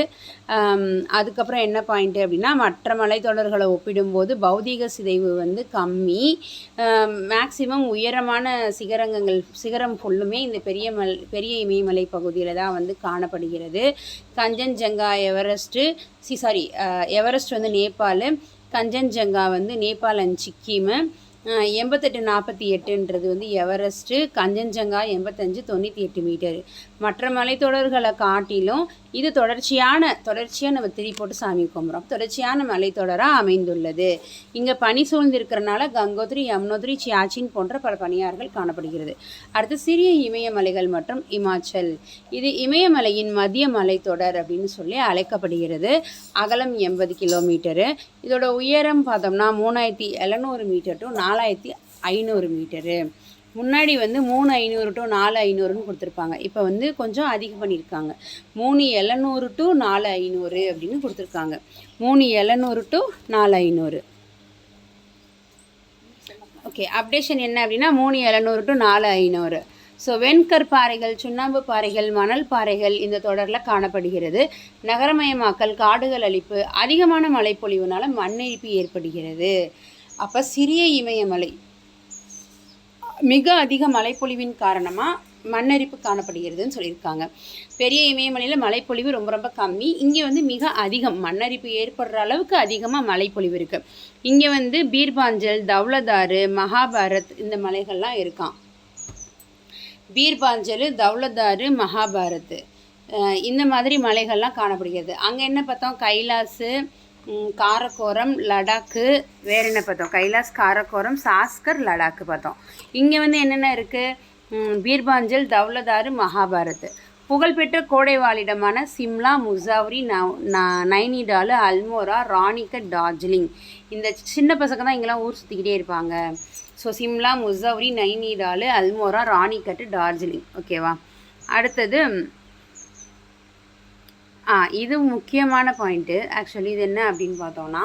அதுக்கப்புறம் என்ன பாயிண்ட்டு அப்படின்னா மற்ற மலைத்தொடர்களை ஒப்பிடும்போது பௌதீக சிதைவு கம்மி. மேக்சிமம் உயரமான சிகரம் ஃபுல்லுமே இந்த பெரிய இமயமலை பகுதியில் தான் காணப்படுகிறது. Kanchenjunga Everest Nepal, Kanchenjunga Nepal and Sikkim. 8848 Everest, Kanchenjunga 8598 metre. மற்ற மலைத்தொடர்களை காட்டிலும் இது தொடர்ச்சியாக நம்ம திரி போட்டு சாமி கும்பிட்றோம். தொடர்ச்சியான மலைத்தொடராக அமைந்துள்ளது. இங்கே பனி சூழ்ந்திருக்கிறனால கங்கோத்ரி, யமுனோத்ரி, சியாச்சின் போன்ற பல பனியாறுகள் காணப்படுகிறது. அடுத்து சிறிய இமயமலைகள் மற்றும் இமாச்சல். இது இமயமலையின் மத்திய மலைத்தொடர் அப்படின்னு சொல்லி அழைக்கப்படுகிறது. அகலம் 80 கிலோமீட்டரு. இதோட உயரம் பார்த்தோம்னா 3700 மீட்டர் டு 4500 மீட்டரு. முன்னாடி 3500 டு 4500ன்னு கொடுத்துருப்பாங்க. இப்போ கொஞ்சம் அதிகம் பண்ணியிருக்காங்க. 3700 டு 4500 அப்படின்னு கொடுத்துருக்காங்க. 3700 டு 4500. ஓகே, அப்டேஷன் என்ன அப்படின்னா 3700 டு 4500. ஸோ வெண்கற் பாறைகள், சுண்ணாம்பு பாறைகள், மணல் பாறைகள் இந்த தொடரில் காணப்படுகிறது. நகரமயமாக்கல், காடுகள் அழிப்பு, அதிகமான மழைப்பொழிவுனால மண்ணெரிப்பு ஏற்படுகிறது. அப்போ சிறிய இமயமலை மிக அதிக மழைப்பொழிவின் காரணமாக மண்ணரிப்பு காணப்படுகிறதுன்னு சொல்லியிருக்காங்க. பெரிய இமயமலையில் மழைப்பொழிவு ரொம்ப ரொம்ப கம்மி. இங்கே மிக அதிகம் மண்ணரிப்பு ஏற்படுற அளவுக்கு அதிகமாக மழைப்பொழிவு இருக்குது. இங்கே பீர்பாஞ்சல், தௌலதாரு, மகாபாரத் இந்த மலைகள்லாம் இருக்கான். பீர்பாஞ்சல், தௌலதாரு, மகாபாரத் இந்த மாதிரி மலைகள்லாம் காணப்படுகிறது. அங்கே என்ன பார்த்தோம்? கைலாசு, காரக்கோரம், லடாக்கு, வேறு என்ன பார்த்தோம்? கைலாஸ், காரக்கோரம், சாஸ்கர், லடாக்கு பார்த்தோம். இங்கே என்னென்ன இருக்குது? பீர்பாஞ்சல், தௌலதாரு, மகாபாரத். புகழ்பெற்ற கோடைவாழிடமான சிம்லா, முசாவரி, நைனிடால், அல்மோரா, ராணிகட், டார்ஜிலிங். இந்த சின்ன பசங்க தான் இங்கெல்லாம் ஊர் சுற்றிக்கிட்டே இருப்பாங்க. ஸோ சிம்லா, முசாவரி, நைனிடால், அல்மோரா, ராணிகட், டார்ஜிலிங். ஓகேவா? அடுத்தது இது முக்கியமான பாயிண்ட்டு. ஆக்சுவலி இது என்ன அப்படின்னு பார்த்தோம்னா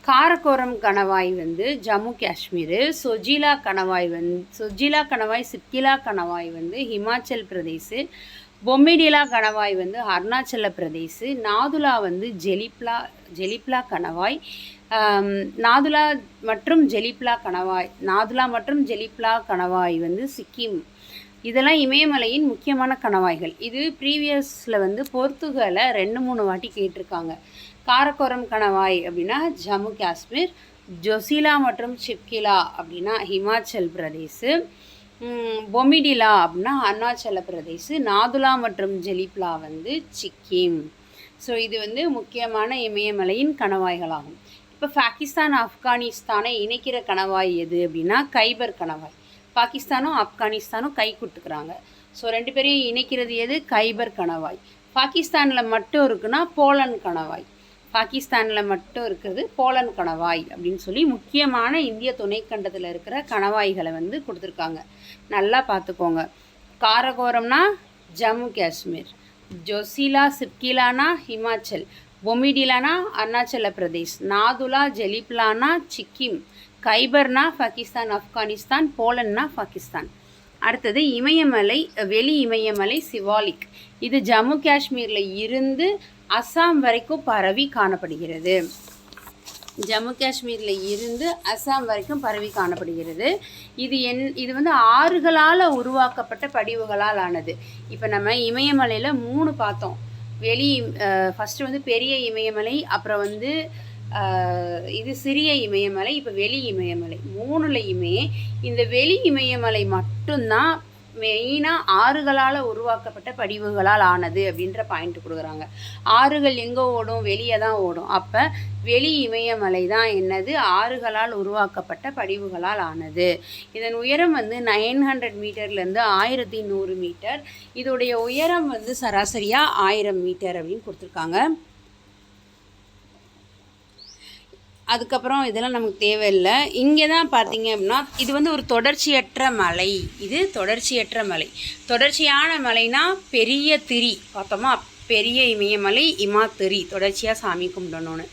காரக்கோரம் கணவாய் ஜம்மு காஷ்மீர், சொஜிலா கணவாய், சிப்கிலா கணவாய் ஹிமாச்சல் பிரதேஷ், பொம்மிடிலா கணவாய் அருணாச்சல பிரதேஷ், நாதுலா ஜெலிப்லா கணவாய், நாதுலா மற்றும் ஜெலிப்லா கணவாய் சிக்கிம். இதெல்லாம் இமயமலையின் முக்கியமான கணவாய்கள். இது ப்ரீவியஸில் போர்த்துகலை 2-3 வாட்டி கேட்டிருக்காங்க. காரக்கோரம் கணவாய் அப்படின்னா ஜம்மு காஷ்மீர், ஜொசிலா மற்றும் சிப்கிலா அப்படின்னா ஹிமாச்சல் பிரதேஷ், பொமிடிலா அப்படின்னா அருணாச்சல பிரதேஷ், நாதுலா மற்றும் ஜெலிப்லா சிக்கிம். ஸோ இது முக்கியமான இமயமலையின் கணவாய்களாகும். இப்போ பாகிஸ்தான் ஆப்கானிஸ்தானை இணைக்கிற கணவாய் எது அப்படின்னா கைபர் கணவாய். பாகிஸ்தானும் ஆப்கானிஸ்தானும் கை கொடுத்துக்கிறாங்க. ஸோ 2 பேரையும் இணைக்கிறது எது? கைபர் கணவாய். பாகிஸ்தானில் மட்டும் இருக்குன்னா போலந்து கணவாய். பாகிஸ்தானில் மட்டும் இருக்கிறது போலந்து கணவாய் அப்படின்னு சொல்லி முக்கியமான இந்திய துணைக்கண்டத்தில் இருக்கிற கணவாய்களை வந்து கொடுத்துருக்காங்க. நல்லா பார்த்துக்கோங்க. காரகோரம்னா ஜம்மு காஷ்மீர், ஜோசிலா சிப்கிலானா ஹிமாச்சல், பொமிடிலானா அருணாச்சல பிரதேஷ், நாதுலா ஜெலிப்லானா சிக்கிம், கைபர்னா பாகிஸ்தான் ஆப்கானிஸ்தான், போலண்ட்னா பாகிஸ்தான். அடுத்தது இமயமலை, வெளி இமயமலை சிவாலிக். இது ஜம்மு காஷ்மீரில் இருந்து அஸ்ஸாம் வரைக்கும் பரவி காணப்படுகிறது. ஜம்மு காஷ்மீரில் இருந்து அஸ்ஸாம் வரைக்கும் பரவி காணப்படுகிறது. இது வந்து ஆறுகளால் உருவாக்கப்பட்ட படிவுகளால் ஆனது. இப்போ நம்ம இமயமலையில் 3 பார்த்தோம். ஃபஸ்ட்டு வந்து பெரிய இமயமலை, அப்புறம் வந்து இது சிறிய இமயமலை, இப்போ வெளி இமயமலை. 3லையுமே இந்த வெளி இமயமலை மட்டும்தான் மெயினாக ஆறுகளால் உருவாக்கப்பட்ட படிவுகளால் ஆனது அப்படின்ற பாயிண்ட் கொடுக்குறாங்க. ஆறுகள் எங்கே ஓடும்? வெளியே தான் ஓடும். அப்போ வெளி இமயமலை தான் என்னது? ஆறுகளால் உருவாக்கப்பட்ட படிவுகளால் ஆனது. இதன் உயரம் வந்து 900 மீட்டர்லேருந்து 1100 மீட்டர். இதோடைய உயரம் வந்து சராசரியாக 1000 மீட்டர் அப்படின்னு கொடுத்துருக்காங்க. அதுக்கப்புறம் இதெல்லாம் நமக்கு தேவையில்லை. இங்கே தான் பார்த்தீங்க அப்படின்னா இது வந்து ஒரு தொடர்ச்சியற்ற மலை. இது தொடர்ச்சியற்ற மலை. தொடர்ச்சியான மலைனா பெரிய திரி பார்த்தோமா? பெரிய இமயமலை இமாத்திரி, தொடர்ச்சியாக சாமி கும்பிடணும்னு.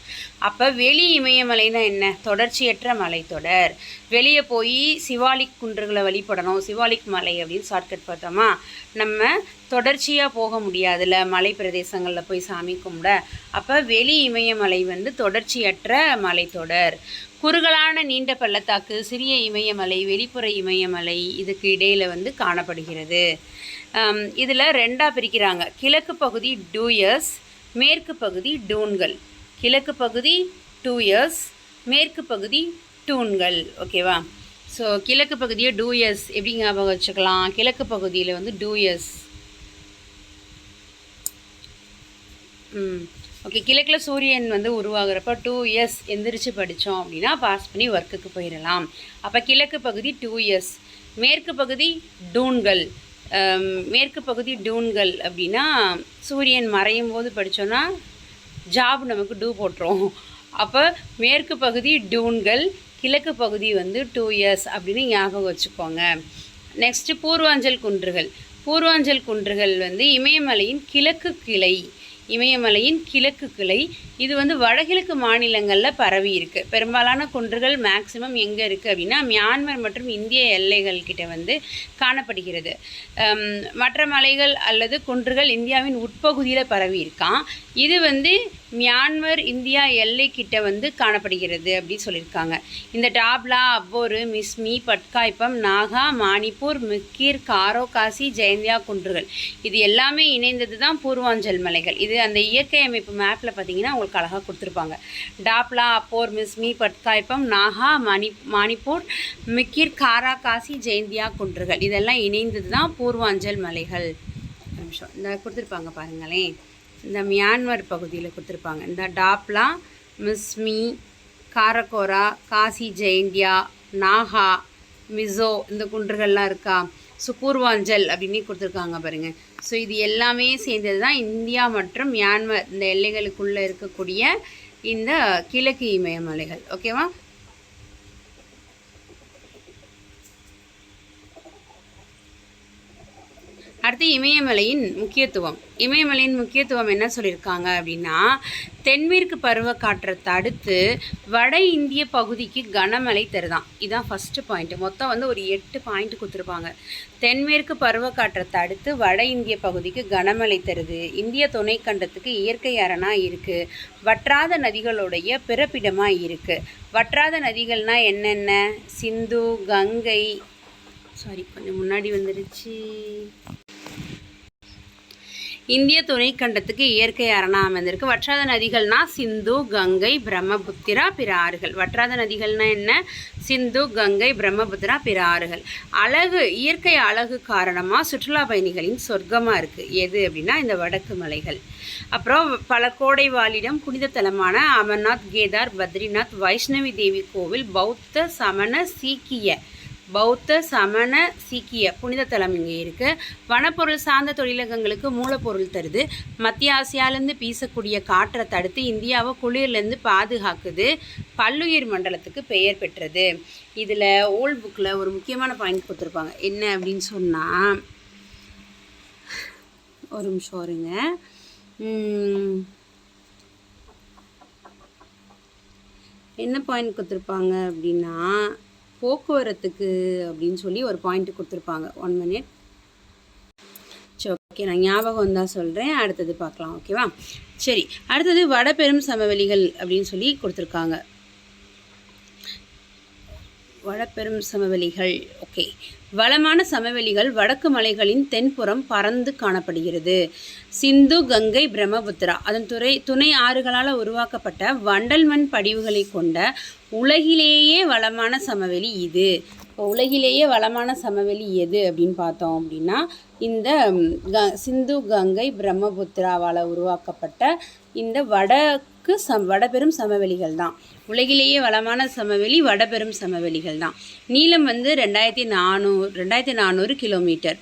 அப்போ வெளி இமயமலைனா என்ன? தொடர்ச்சியற்ற மலைத்தொடர். வெளியே போய் சிவாலிக் குன்றுகளை வழிபடணும், சிவாலிக் மலை அப்படின்னு ஷார்ட்கட் பார்த்தோமா? நம்ம தொடர்ச்சியாக போக முடியாதுல்ல மலை பிரதேசங்களில் போய் சாமி கும்பிட. அப்போ வெளி இமயமலை வந்து தொடர்ச்சியற்ற மலைத்தொடர். குறுகலான நீண்ட பள்ளத்தாக்கு சிறிய இமயமலை, வெளிப்புற இமயமலை இதுக்கு இடையில் வந்து காணப்படுகிறது. இதில் 2ஆக பிரிக்கிறாங்க. கிழக்கு பகுதி டூயர்ஸ், மேற்கு பகுதி டூன்கள். கிழக்கு பகுதி டூயர்ஸ், மேற்கு பகுதி டூன்கள். ஓகேவா? ஸோ கிழக்கு பகுதியை டூயர்ஸ் எப்படி ஞாபகம் வச்சுக்கலாம்? கிழக்கு பகுதியில் வந்து டூயர்ஸ். ஓகே, கிழக்கில் சூரியன் வந்து உருவாகிறப்ப 2 இயர்ஸ் எந்திரிச்சு படித்தோம் அப்படின்னா பாஸ் பண்ணி ஒர்க்குக்கு போயிடலாம். அப்போ கிழக்கு பகுதி 2 இயர்ஸ். மேற்கு பகுதி டூன்கள். மேற்கு பகுதி டூன்கள் அப்படின்னா சூரியன் மறையும் போது படித்தோன்னா ஜாப் நமக்கு டூ போட்டுரும். அப்போ மேற்கு பகுதி டூன்கள், கிழக்கு பகுதி வந்து 2 இயர்ஸ் அப்படின்னு ஞாபகம் வச்சுக்கோங்க. நெக்ஸ்ட்டு பூர்வாஞ்சல் குன்றுகள். பூர்வாஞ்சல் குன்றுகள் வந்து இமயமலையின் கிழக்கு கிளை. இமயமலையின் கிழக்கு கிளை. இது வந்து வடகிழக்கு மாநிலங்களில் பரவி இருக்குது. பெரும்பாலான குன்றுகள் மேக்சிமம் எங்கே இருக்குது அப்படின்னா மியான்மர் மற்றும் இந்திய எல்லைகள் கிட்ட வந்து காணப்படுகிறது. மற்ற மலைகள் அல்லது குன்றுகள் இந்தியாவின் உட்பகுதியில் பரவி இருக்கான். இது வந்து மியான்மர் இந்தியா எல்லை கிட்ட வந்து காணப்படுகிறது அப்படின்னு சொல்லியிருக்காங்க. இந்த டாப்லா, அப்போரு, மிஸ்மி, பட்காய்ப்பம், நாகா, மாணிப்பூர், மிக்கீர், காரோ, காசி, ஜெயந்தியா குன்றுகள் இது எல்லாமே இணைந்தது தான் பூர்வாஞ்சல் மலைகள். இது அந்த இயற்கை அமைப்பு மேப்பில் பார்த்தீங்கன்னா உங்களுக்கு அழகாக கொடுத்துருப்பாங்க. டாப்லா, அப்போர், மிஸ்மி, பட்காய்ப்பம், நாகா, மாணிப்பூர், மிக்கீர், காரா, காசி, ஜெயந்தியா குன்றுகள் இதெல்லாம் இணைந்தது தான் பூர்வாஞ்சல் மலைகள். நிமிஷம் இந்த கொடுத்துருப்பாங்க பாருங்களேன். இந்த மியான்மர் பகுதியில் கொடுத்துருப்பாங்க. இந்த டாப்லா, மிஸ்மி, காரகோரா, காசி, ஜெயந்தியா, நாகா, மிசோ இந்த குன்றுகள்லாம் இருக்கா. ஸோ பூர்வாஞ்சல் அப்படின்னு கொடுத்துருக்காங்க பாருங்கள். ஸோ இது எல்லாமே சேர்ந்தது தான் இந்தியா மற்றும் மியான்மர் இந்த எல்லைகளுக்குள்ளே இருக்கக்கூடிய இந்த கிழக்கு இமயமலைகள். ஓகேவா? அடுத்து இமயமலையின் முக்கியத்துவம். இமயமலையின் முக்கியத்துவம் என்ன சொல்லியிருக்காங்க அப்படின்னா தென்மேற்கு பருவக்காற்றை தடுத்து வட இந்திய பகுதிக்கு கனமழை தருதான். இதுதான் ஃபஸ்ட்டு பாயிண்ட்டு. மொத்தம் வந்து ஒரு 8 பாயிண்ட் கொடுத்துருப்பாங்க. தென்மேற்கு பருவக்காற்றை தடுத்து வட இந்திய பகுதிக்கு கனமழை தருது. இந்திய துணைக்கண்டத்துக்கு இயற்கை அரணாக இருக்குது. வற்றாத நதிகளுடைய பிறப்பிடமாக இருக்குது. வற்றாத நதிகள்னால் என்னென்ன? சிந்து, கங்கை, கொஞ்சம் முன்னாடி வந்துருச்சு. இந்திய துணைக்கண்டத்துக்கு இயற்கை அரணா அமைந்திருக்கு. வற்றாத நதிகள்னா சிந்து, கங்கை, பிரம்மபுத்திரா, பிற ஆறுகள். வற்றாத நதிகள்னா என்ன? சிந்து, கங்கை, பிரம்மபுத்திரா, பிற ஆறுகள். அழகு, இயற்கை அழகு காரணமாக சுற்றுலா பயணிகளின் சொர்க்கமாக இருக்குது. எது அப்படின்னா இந்த வடக்கு மலைகள். அப்புறம் பல கோடை வாழிடம் புனித தலமான அமர்நாத், கேதார், பத்ரிநாத், வைஷ்ணவி தேவி கோவில், பௌத்த சமண சீக்கிய புனித தலம் இங்கே இருக்குது. வனப்பொருள் சார்ந்த தொழிலகங்களுக்கு மூலப்பொருள் தருது. மத்திய ஆசியாவிலேருந்து வீசக்கூடிய காற்றை தடுத்து இந்தியாவை குளிர்லேருந்து பாதுகாக்குது. பல்லுயிர் மண்டலத்துக்கு பெயர் பெற்றது. இதில் ஓல்ட் புக்கில் ஒரு முக்கியமான பாயிண்ட் கொடுத்துருப்பாங்க. என்ன அப்படின்னு சொன்னால், ஒரு நிமிஷம் வருங்க. என்ன பாயிண்ட் கொடுத்துருப்பாங்க அப்படின்னா, போக்குவரத்துக்கு அப்படின்னு சொல்லி ஒரு பாயிண்ட் கொடுத்துருப்பாங்க. 1 minute. சரி, ஓகே, நான் ஞாபகம் தான் சொல்கிறேன். அடுத்தது பார்க்கலாம். ஓகேவா? சரி, அடுத்தது வடபெரும் சமவெளிகள் அப்படின்னு சொல்லி கொடுத்துருக்காங்க. வடபெரும் சமவெளிகள். ஓகே, வளமான சமவெளிகள் வடக்கு மலைகளின் தென்புறம் பறந்து காணப்படுகிறது. சிந்து, கங்கை, பிரம்மபுத்திரா அதன் துணை ஆறுகளால் உருவாக்கப்பட்ட வண்டல் மண் படிவுகளை கொண்ட உலகிலேயே வளமான சமவெளி இது. இப்போ உலகிலேயே வளமான சமவெளி எது அப்படின்னு பார்த்தோம் அப்படின்னா, இந்த சிந்து, கங்கை, பிரம்மபுத்திராவால் உருவாக்கப்பட்ட இந்த வடபெரும் சமவெளிகள் தான். உலகிலேயே வளமான சமவெளி வடபெரும் சமவெளிகள் தான். நீளம் 2400 கிலோமீட்டர்.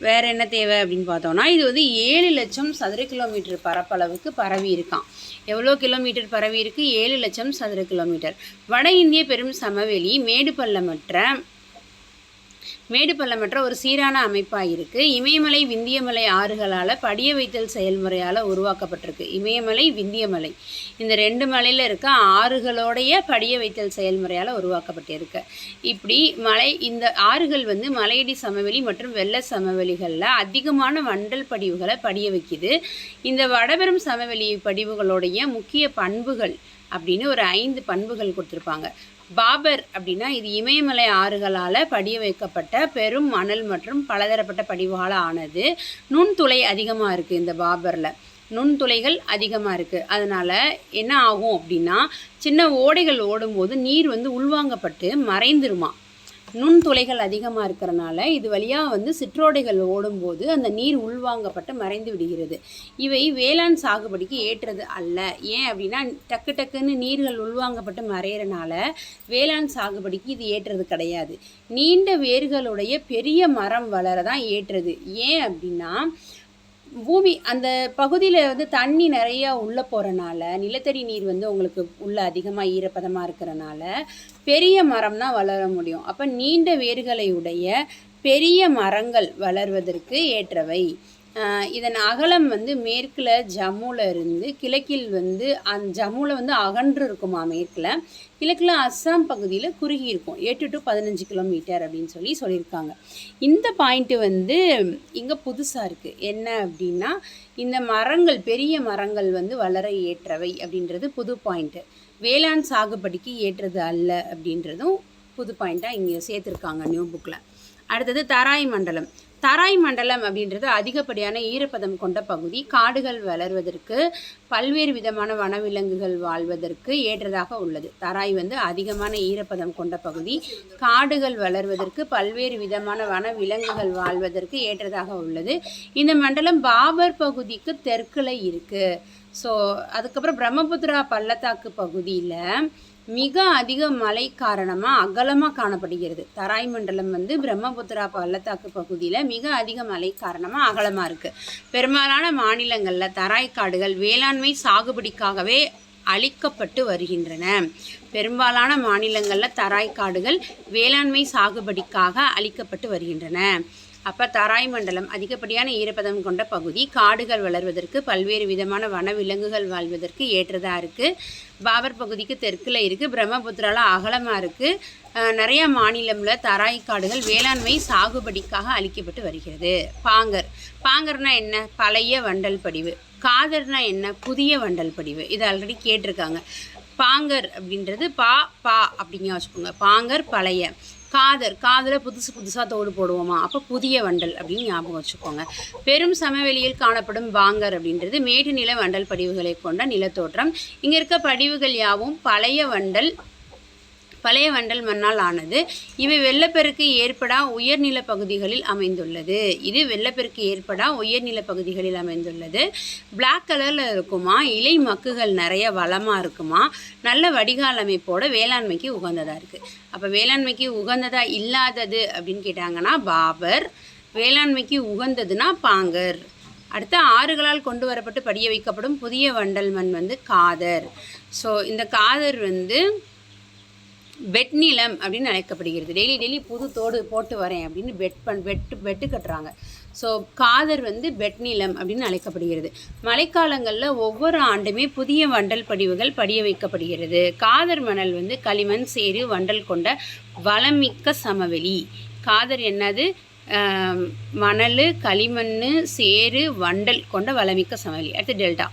வேறு என்ன தேவை அப்படின்னு பார்த்தோம்னா, இது 7 லட்சம் சதுர கிலோமீட்டர் பரப்பளவுக்கு பரவி இருக்கான். எவ்வளோ கிலோமீட்டர் பரவி இருக்குது? 7 லட்சம் சதுர கிலோமீட்டர். வட இந்திய பெரும் சமவெளி மேடு பள்ளமற்ற ஒரு சீரான அமைப்பாக இருக்குது. இமயமலை, விந்தியமலை ஆறுகளால் படிய வைத்தல் செயல்முறையால் உருவாக்கப்பட்டிருக்கு. இமயமலை, விந்தியமலை இந்த 2 மலையில் இருக்க ஆறுகளோடைய படிய வைத்தல் செயல்முறையால் உருவாக்கப்பட்டிருக்கு. இப்படி இந்த ஆறுகள் மலையடி சமவெளி மற்றும் வெள்ள சமவெளிகளில் அதிகமான வண்டல் படிவுகளை படிய வைக்குது. இந்த வடபெரும் சமவெளி படிவுகளுடைய முக்கிய பண்புகள் அப்படின்னு ஒரு 5 பண்புகள் கொடுத்துருப்பாங்க. பாபர் அப்படின்னா இது இமயமலை ஆறுகளால் படிய வைக்கப்பட்ட பெரும் மணல் மற்றும் பலதரப்பட்ட படிவுகளால் ஆனது. நுண்துளை அதிகமாக இருக்குது. இந்த பாபரில் நுண்துளைகள் அதிகமாக இருக்குது. அதனால் என்ன ஆகும் அப்படின்னா, சின்ன ஓடைகள் ஓடும்போது நீர் உள்வாங்கப்பட்டு மறைந்துருமா. நுண்துளைகள் அதிகமாக இருக்கிறனால இது வழியாக சிற்றோடைகள் ஓடும்போது அந்த நீர் உள்வாங்கப்பட்டு மறைந்து விடுகிறது. இவை வேளாண் சாகுபடிக்கு ஏற்றது அல்ல. ஏன் அப்படின்னா, டக்குன்னு நீர்கள் உள்வாங்கப்பட்டு மறையிறனால வேளாண் சாகுபடிக்கு இது ஏற்றது கிடையாது. நீண்ட வேர்களுடைய பெரிய மரம் வளர தான் ஏற்றது. ஏன் அப்படின்னா, பூமி அந்த பகுதியில் தண்ணி நிறையா உள்ளே போகிறனால, நிலத்தடி நீர் உங்களுக்கு உள்ளே அதிகமாக ஈரப்பதமாக இருக்கிறனால பெரிய மரம் தான் வளர முடியும். அப்போ நீண்ட வேர்களை உடைய பெரிய மரங்கள் வளர்வதற்கு ஏற்றவை. இதன் அகலம் மேற்கில் ஜம்முவில் இருந்து கிழக்கில் ஜம்முவில் அகன்று இருக்குமா மேற்கில், கிழக்கில் அஸ்ஸாம் பகுதியில் குறுகி இருக்கும். 8 to 15 கிலோமீட்டர் அப்படின்னு சொல்லியிருக்காங்க. இந்த பாயிண்ட்டு இங்கே புதுசாக இருக்குது. என்ன அப்படின்னா, இந்த மரங்கள் பெரிய மரங்கள் வளர ஏற்றவை அப்படின்றது புது பாயிண்ட்டு. வேளாண் சாகுபடிக்கு ஏற்றது அல்ல அப்படின்றதும் புது பாயிண்ட்டாக இங்கே சேர்த்துருக்காங்க நியூ புக்கில். அடுத்தது தராய் மண்டலம். தராய் மண்டலம் அப்படின்றது அதிகப்படியான ஈரப்பதம் கொண்ட பகுதி. காடுகள் வளர்வதற்கு, பல்வேறு விதமான வனவிலங்குகள் வாழ்வதற்கு ஏற்றதாக உள்ளது. தராய் அதிகமான ஈரப்பதம் கொண்ட பகுதி. காடுகள் வளர்வதற்கு, பல்வேறு விதமான வனவிலங்குகள் வாழ்வதற்கு ஏற்றதாக உள்ளது. இந்த மண்டலம் பாபர் பகுதிக்கு தெற்கில் இருக்குது. ஸோ அதுக்கப்புறம் பிரம்மபுத்திரா பள்ளத்தாக்கு பகுதியில் மிக அதிக மழை காரணமாக அகலமாக காணப்படுகிறது. தராய் மண்டலம் பிரம்மபுத்திரா பள்ளத்தாக்கு பகுதியில் மிக அதிக மழை காரணமாக அகலமாக இருக்குது. பெரும்பாலான மாநிலங்களில் தராய் காடுகள் வேளாண்மை சாகுபடிக்காகவே அழிக்கப்பட்டு வருகின்றன. பெரும்பாலான மாநிலங்களில் தராய் காடுகள் வேளாண்மை சாகுபடிக்காக அழிக்கப்பட்டு வருகின்றன. அப்போ தராய் மண்டலம் அதிகப்படியான ஈரப்பதம் கொண்ட பகுதி. காடுகள் வளர்வதற்கு, பல்வேறு விதமான வனவிலங்குகள் வாழ்வதற்கு ஏற்றதாக இருக்குது. பாபர் பகுதிக்கு தெற்கில் இருக்குது. பிரம்மபுத்திராவில் அகலமாக இருக்குது. நிறையா மாநிலத்தில் தராய் காடுகள் வேளாண்மை சாகுபடிக்காக அழிக்கப்பட்டு வருகிறது. பாங்கர்னா என்ன? பழைய வண்டல் படிவு. காதர்னா என்ன? புதிய வண்டல் படிவு. இது ஆல்ரெடி கேட்டிருக்காங்க. பாங்கர் அப்படின்றது பா அப்படிங்க வச்சுக்கோங்க. பாங்கர் பழைய. காதில் புதுசாக தோடு போடுவோமா, அப்போ புதிய வண்டல் அப்படின்னு ஞாபகம் வச்சுக்கோங்க. பெரும் சமவெளியில் காணப்படும் பாங்கர் அப்படின்றது மேடு நில வண்டல் படிவுகளை கொண்ட நிலத்தோற்றம். இங்கே இருக்க படிவுகள் யாவும் பழைய வண்டல் மண்ணால் ஆனது. இவை வெள்ளப்பெருக்கு ஏற்படா உயர்நில பகுதிகளில் அமைந்துள்ளது. இது வெள்ளப்பெருக்கு ஏற்படா உயர்நில பகுதிகளில் அமைந்துள்ளது. பிளாக் கலரில் இருக்குமா, இலை மக்குகள் நிறைய வளமாக இருக்குமா, நல்ல வடிகால் அமைப்போட வேளாண்மைக்கு உகந்ததாக இருக்குது. அப்போ வேளாண்மைக்கு உகந்ததாக இல்லாதது அப்படின்னு கேட்டாங்கன்னா பாபர், வேளாண்மைக்கு உகந்ததுன்னா பாங்கர். அடுத்து ஆறுகளால் கொண்டு வரப்பட்டு படிய வைக்கப்படும் புதிய வண்டல் மண் வந்து காதர். ஸோ இந்த காதர் வந்து பெட் நிலம் அப்படின்னு அழைக்கப்படுகிறது. டெய்லி புது தோடு போட்டு வரேன் அப்படின்னு பெட்டு கட்டுறாங்க. ஸோ காதர் வந்து பெட் நிலம் அப்படின்னு அழைக்கப்படுகிறது. மழைக்காலங்களில் ஒவ்வொரு ஆண்டுமே புதிய வண்டல் படிவுகள் படிய வைக்கப்படுகிறது. காதர் மணல் வந்து களிமண், சேறு, வண்டல் கொண்ட வளமிக்க சமவெளி. காதர் என்னது? மணல், களிமண், சேறு, வண்டல் கொண்ட வளமிக்க சமவெளி. அடுத்து டெல்டா.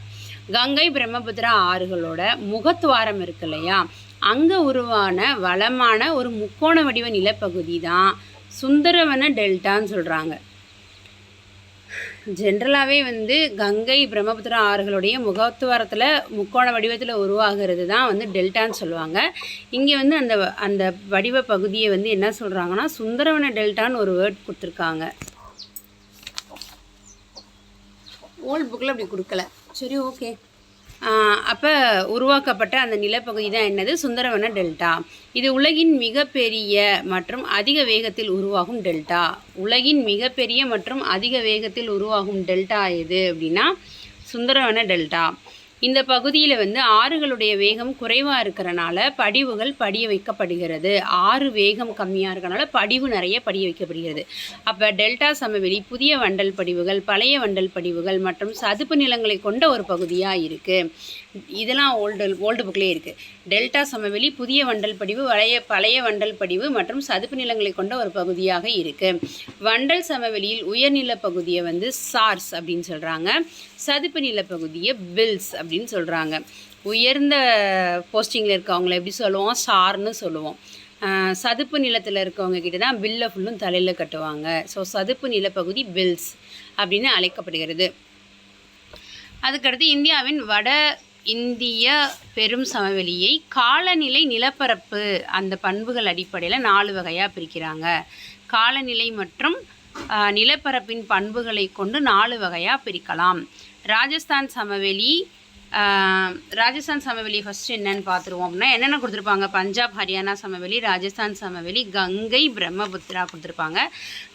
கங்கை பிரம்மபுத்திரா ஆறுகளோட முகத்துவாரம் இருக்கு இல்லையா, அங்கே உருவான வளமான ஒரு முக்கோண வடிவ நிலப்பகுதி தான் சுந்தரவன டெல்டான்னு சொல்கிறாங்க. ஜென்ரலாகவே வந்து கங்கை பிரம்மபுத்திரா ஆறுகளுடைய முகத்துவாரத்தில் முக்கோண வடிவத்தில் உருவாகிறது தான் வந்து டெல்டான்னு சொல்லுவாங்க. இங்கே வந்து அந்த வடிவ பகுதியை வந்து என்ன சொல்கிறாங்கன்னா சுந்தரவன டெல்டான்னு ஒரு வேர்ட் கொடுத்துருக்காங்க. ஓல்ட் புக்கில் அப்படி கொடுக்கல. சரி, ஓகே. அப்போ உருவாக்கப்பட்ட அந்த நிலப்பகுதி தான் என்னது? சுந்தரவன டெல்டா. இது உலகின் மிகப்பெரிய மற்றும் அதிக வேகத்தில் உருவாகும் டெல்டா. உலகின் மிகப்பெரிய மற்றும் அதிக வேகத்தில் உருவாகும் டெல்டா எது அப்படின்னா சுந்தரவன டெல்டா. இந்த பகுதியில் வந்து ஆறுகளுடைய வேகம் குறைவாக இருக்கிறனால படிவுகள் படிய வைக்கப்படுகிறது. ஆறு வேகம் கம்மியாக இருக்கிறனால படிவு நிறைய படிய வைக்கப்படுகிறது. அப்போ டெல்டா சமவெளி புதிய வண்டல் படிவுகள், பழைய வண்டல் படிவுகள் மற்றும் சதுப்பு நிலங்களை கொண்ட ஒரு பகுதியாக இருக்குது. இதெல்லாம் ஓல்டு புக்லேயே இருக்குது. டெல்டா சமவெளி புதிய வண்டல் படிவு, பழைய வண்டல் படிவு மற்றும் சதுப்பு நிலங்களை கொண்ட ஒரு பகுதியாக இருக்குது. வண்டல் சமவெளியில் உயர்நில பகுதியை வந்து சார்ஸ் அப்படின்னு சொல்கிறாங்க. சதுப்பு நிலப்பகுதியை பில்ஸ் அப்படின்னு சொல்கிறாங்க. உயர்ந்த போஸ்டிங்கில் இருக்கவங்களை எப்படி சொல்லுவோம்? சார்னு சொல்லுவோம். சதுப்பு நிலத்தில் இருக்கவங்க கிட்ட தான் பில்லை ஃபுல்லும் தலையில் கட்டுவாங்க. ஸோ சதுப்பு நிலப்பகுதி பில்ஸ் அப்படின்னு அழைக்கப்படுகிறது. அதுக்கடுத்து இந்தியாவின் வட இந்திய பெரும் சமவெளியை காலநிலை, நிலப்பரப்பு அந்த பண்புகள் அடிப்படையில் 4 வகையாக பிரிக்கிறாங்க. காலநிலை மற்றும் நிலப்பரப்பின் பண்புகளை கொண்டு 4 வகையாக பிரிக்கலாம். ராஜஸ்தான் சமவெளி ஃபஸ்ட்டு என்னென்னு பார்த்துருவோம். அப்படின்னா என்னென்ன கொடுத்துருப்பாங்க? பஞ்சாப், ஹரியானா சமவெளி, ராஜஸ்தான் சமவெளி, கங்கை, பிரம்மபுத்திரா கொடுத்துருப்பாங்க.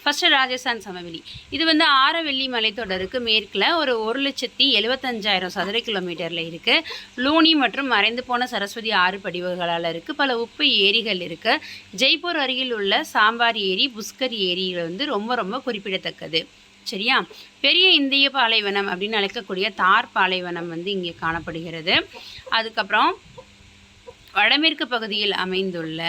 ஃபஸ்ட்டு ராஜஸ்தான் சமவெளி. இது வந்து ஆரவெள்ளி மலைத்தொடருக்கு மேற்கில் ஒரு 1,75,000 சதுர கிலோமீட்டரில் இருக்குது. லூனி மற்றும் மறைந்து போன சரஸ்வதி ஆறு படிவுகளால் இருக்குது. பல உப்பு ஏரிகள் இருக்குது. ஜெய்ப்பூர் அருகில் உள்ள சாம்பார் ஏரி, புஷ்கர் ஏரிகள் வந்து ரொம்ப ரொம்ப குறிப்பிடத்தக்கது. சரியா? பெரிய இந்திய பாலைவனம் அப்படின்னு அழைக்கக்கூடிய தார் பாலைவனம் வந்து இங்கே காணப்படுகிறது. அதுக்கப்புறம் வடமேற்கு பகுதியில் அமைந்துள்ள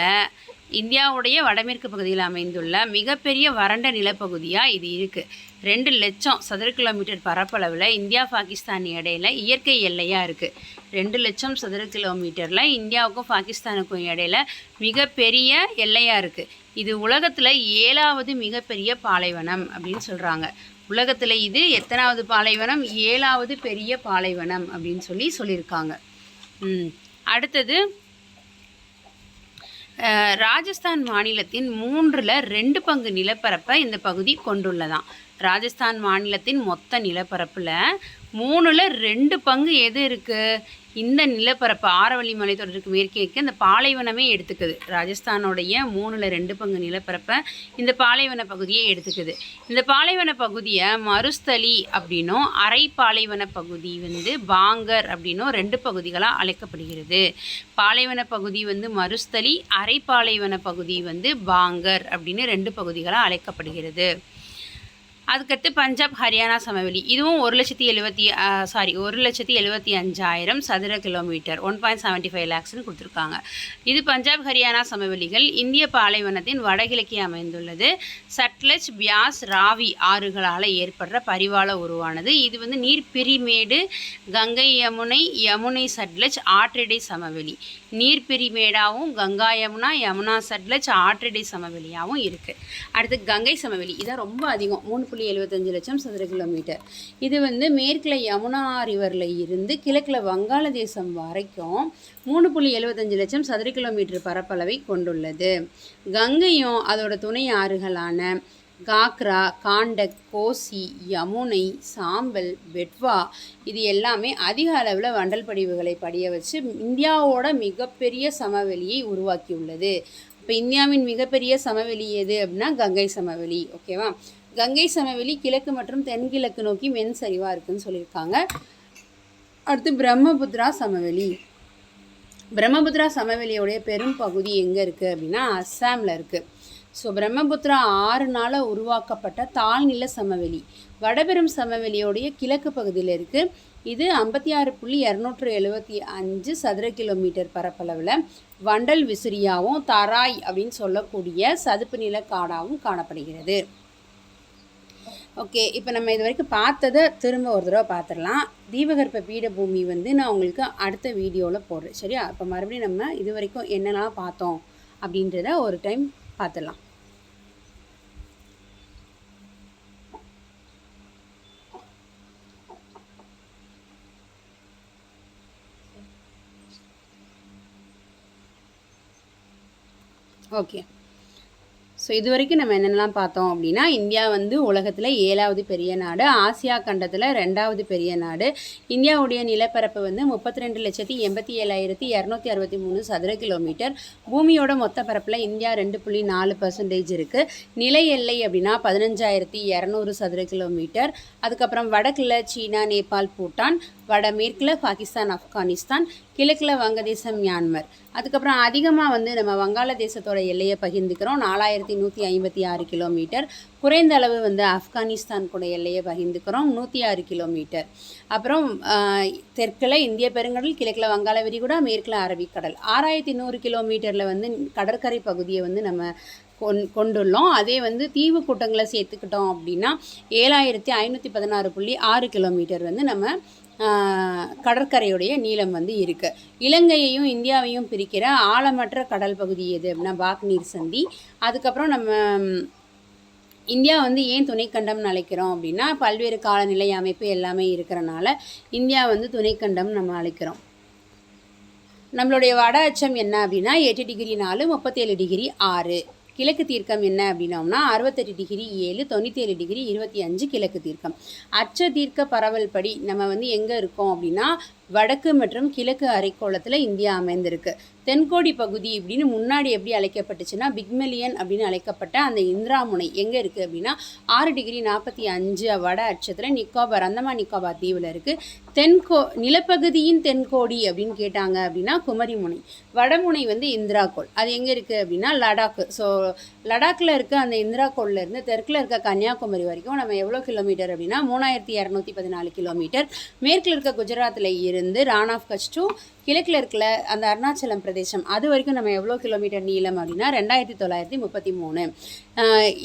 இந்தியாவுடைய வடமேற்கு பகுதியில் அமைந்துள்ள மிகப்பெரிய வறண்ட நிலப்பகுதியாக இது இருக்குது. 2 லட்சம் சதுர கிலோமீட்டர் பரப்பளவில் இந்தியா பாகிஸ்தான் இடையில இயற்கை எல்லையாக இருக்குது. 2 லட்சம் சதுர கிலோமீட்டரில் இந்தியாவுக்கும் பாகிஸ்தானுக்கும் இடையில மிகப்பெரிய எல்லையாக இருக்குது. இது உலகத்தில் 7வது மிகப்பெரிய பாலைவனம் அப்படின்னு சொல்கிறாங்க. உலகத்தில் இது எத்தனாவது பாலைவனம்? 7வது பெரிய பாலைவனம் அப்படின்னு சொல்லியிருக்காங்க. அடுத்தது ராஜஸ்தான் மாநிலத்தின் 2 பங்கு நிலப்பரப்பை இந்த பகுதி கொண்டுள்ளதாம். ராஜஸ்தான் மாநிலத்தின் மொத்த நிலப்பரப்பில் 2 பங்கு எது இருக்குது? இந்த நிலப்பரப்பு ஆரவள்ளி மலைத்தொடருக்கு மேற்கே இந்த பாலைவனமே எடுத்துக்குது. ராஜஸ்தானுடைய 2 பங்கு நிலப்பரப்பை இந்த பாலைவன பகுதியை எடுத்துக்குது. இந்த பாலைவன பகுதியை மருஸ்தலி அப்படின்னும் அரை பாலைவன பகுதி வந்து பாங்கர் அப்படின்னும் 2 பகுதிகளாக அழைக்கப்படுகிறது. பாலைவன பகுதி வந்து மருஸ்தலி, அரை பாலைவன பகுதி வந்து பாங்கர் அப்படின்னு 2 பகுதிகளாக அழைக்கப்படுகிறது. அதுக்கடுத்து பஞ்சாப் ஹரியானா சமவெளி, இதுவும் 1,75,000 சதுர கிலோமீட்டர், 1.75 lakhsன்னு கொடுத்துருக்காங்க. இது பஞ்சாப் ஹரியானா சமவெளிகள் இந்திய பாலைவனத்தின் வடகிழக்கே அமைந்துள்ளது. சட்லஜ், பியாஸ், ராவி ஆறுகளால் ஏற்படுற பரிவால உருவானது. இது வந்து நீர்பிரிமேடு கங்கை யமுனை, யமுனை சட்லஜ் ஆற்றிடை சமவெளி. நீர்பிரிமேடாகவும் கங்கா யமுனா, யமுனா சட்லஜ் ஆற்றிடை சமவெளியாகவும் இருக்குது. அடுத்து கங்கை சமவெளி, இதான் ரொம்ப அதிகம், 3.75 லட்சம் சதுர கிலோமீட்டர். இது வந்து மேற்கில் யமுனா ரிவரில் இருந்து கிழக்கில் வங்காளதேசம் வரைக்கும் 3.75 லட்சம் சதுர கிலோமீட்டர் பரப்பளவை கொண்டுள்ளது. கங்கையும் அதோட துணை ஆறுகளான காக்ரா, காண்டக், கோசி, யமுனை, சாம்பல், பெட்வா இது எல்லாமே அதிக அளவில் வண்டல் படிவுகளை படிய வச்சு இந்தியாவோட மிகப்பெரிய சமவெளியை உருவாக்கியுள்ளது. இப்போ இந்தியாவின் மிகப்பெரிய சமவெளி எது அப்படின்னா கங்கை சமவெளி. ஓகேவா? கங்கை சமவெளி கிழக்கு மற்றும் தென்கிழக்கு நோக்கி மென் சரிவாக இருக்குதுன்னு சொல்லியிருக்காங்க. அடுத்து பிரம்மபுத்திரா சமவெளி. பிரம்மபுத்திரா சமவெளியோடைய பெரும் பகுதி எங்கே இருக்குது அப்படின்னா அஸ்ஸாமில் இருக்குது. ஸோ பிரம்மபுத்திரா ஆறுனால் உருவாக்கப்பட்ட தாழ்நில சமவெளி வடபெரும் சமவெளியோடைய கிழக்கு பகுதியில் இருக்குது. இது 56.275 சதுர கிலோமீட்டர் பரப்பளவில் வண்டல் விசிறியாகவும் தராய் அப்படின்னு சொல்லக்கூடிய சதுப்பு நில காடாகவும் காணப்படுகிறது. ஓகே, இப்போ நம்ம இது வரைக்கும் பார்த்ததை திரும்ப ஒரு தடவை பார்த்துடலாம். தீபகற்ப பீடபூமி வந்து நான் உங்களுக்கு அடுத்த வீடியோவில் போடுறேன். சரியா? இப்போ மறுபடியும் நம்ம இது வரைக்கும் என்னெல்லாம் பார்த்தோம் அப்படின்றத ஒரு டைம் பார்த்துடலாம். ஓகே, ஸோ இது வரைக்கும் நம்ம என்னென்னலாம் பார்த்தோம் அப்படின்னா இந்தியா வந்து உலகத்தில் 7வது பெரிய நாடு, ஆசியா கண்டத்தில் 2வது பெரிய நாடு. இந்தியாவுடைய நிலப்பரப்பு வந்து 32,87,263 சதுர கிலோமீட்டர். பூமியோட மொத்த பரப்பில் இந்தியா 2.4% இருக்குது. நில எல்லை அப்படின்னா 15,200 சதுர கிலோமீட்டர். அதுக்கப்புறம் வடக்கில் சீனா, நேபாள், பூட்டான், வடமேற்கில் பாகிஸ்தான், ஆப்கானிஸ்தான், கிழக்கில் வங்கதேசம், மியான்மர். அதுக்கப்புறம் அதிகமாக வந்து நம்ம வங்காளதேசத்தோட எல்லையை பகிர்ந்துக்கிறோம், 4,156 கிலோமீட்டர். குறைந்த அளவு வந்து ஆப்கானிஸ்தான் கூட எல்லையை பகிர்ந்துக்கிறோம், 106 கிலோமீட்டர். அப்புறம் தெற்கில் இந்திய பெருங்கடல், கிழக்கில் வங்காள விரிகுடா, மேற்கில் அரபிக்கடல். 6,100 கிலோமீட்டரில் வந்து கடற்கரை பகுதியை வந்து நம்ம கொண்டுள்ளோம். அதே வந்து தீவு கூட்டங்களை சேர்த்துக்கிட்டோம் அப்படின்னா 7,516.6 கிலோமீட்டர் வந்து நம்ம கடற்கரையுடைய நீளம் வந்து இருக்குது. இலங்கையையும் இந்தியாவையும் பிரிக்கிற ஆழமற்ற கடல் பகுதி எது அப்படின்னா பாக்நீர் சந்தி. அதுக்கப்புறம் நம்ம இந்தியா வந்து ஏன் துணைக்கண்டம்னு அழைக்கிறோம் அப்படின்னா பல்வேறு காலநிலை அமைப்பு எல்லாமே இருக்கிறனால இந்தியா வந்து துணைக்கண்டம் நம்ம அழைக்கிறோம். நம்மளுடைய வட அச்சம் என்ன அப்படின்னா 8°4, 37°6. கிழக்கு தீர்க்கம் என்ன அப்படின்னோம்னா 68°7, 97°25 கிழக்கு தீர்க்கம். அச்ச தீர்க்க பரவல் படி நம்ம வந்து எங்கே இருக்கோம் அப்படின்னா வடக்கு மற்றும் கிழக்கு அரைக்கோளத்தில் இந்தியா அமைந்திருக்கு. தென்கோடி பகுதி இப்படின்னு முன்னாடி எப்படி அழைக்கப்பட்டுச்சுன்னா பிக்மெலியன் அப்படின்னு அழைக்கப்பட்ட அந்த இந்திராமுனை எங்கே இருக்குது அப்படின்னா 6°45 வட அச்சத்தில் நிக்கோபார், அந்தமான் நிக்கோபார் தீவில் இருக்குது. நிலப்பகுதியின் தென்கோடி அப்படின்னு கேட்டாங்க அப்படின்னா குமரிமுனை. வடமுனை வந்து இந்திராகோள், அது எங்கே இருக்குது அப்படின்னா லடாக்கு. ஸோ லடாக்கில் இருக்க அந்த இந்திராகோளில் இருந்து தெற்கில் இருக்க கன்னியாகுமரி வரைக்கும் நம்ம எவ்வளோ கிலோமீட்டர் அப்படின்னா 3,214 கிலோமீட்டர். மேற்கில் இருக்க குஜராத்தில் இருந்து ரான் ஆஃப் கட்ச் டு கிழக்கில் இருக்கிற அந்த அருணாச்சலம் பிரதேசம் அது வரைக்கும் நம்ம எவ்வளோ கிலோமீட்டர் நீளம் அப்படின்னா 2,933.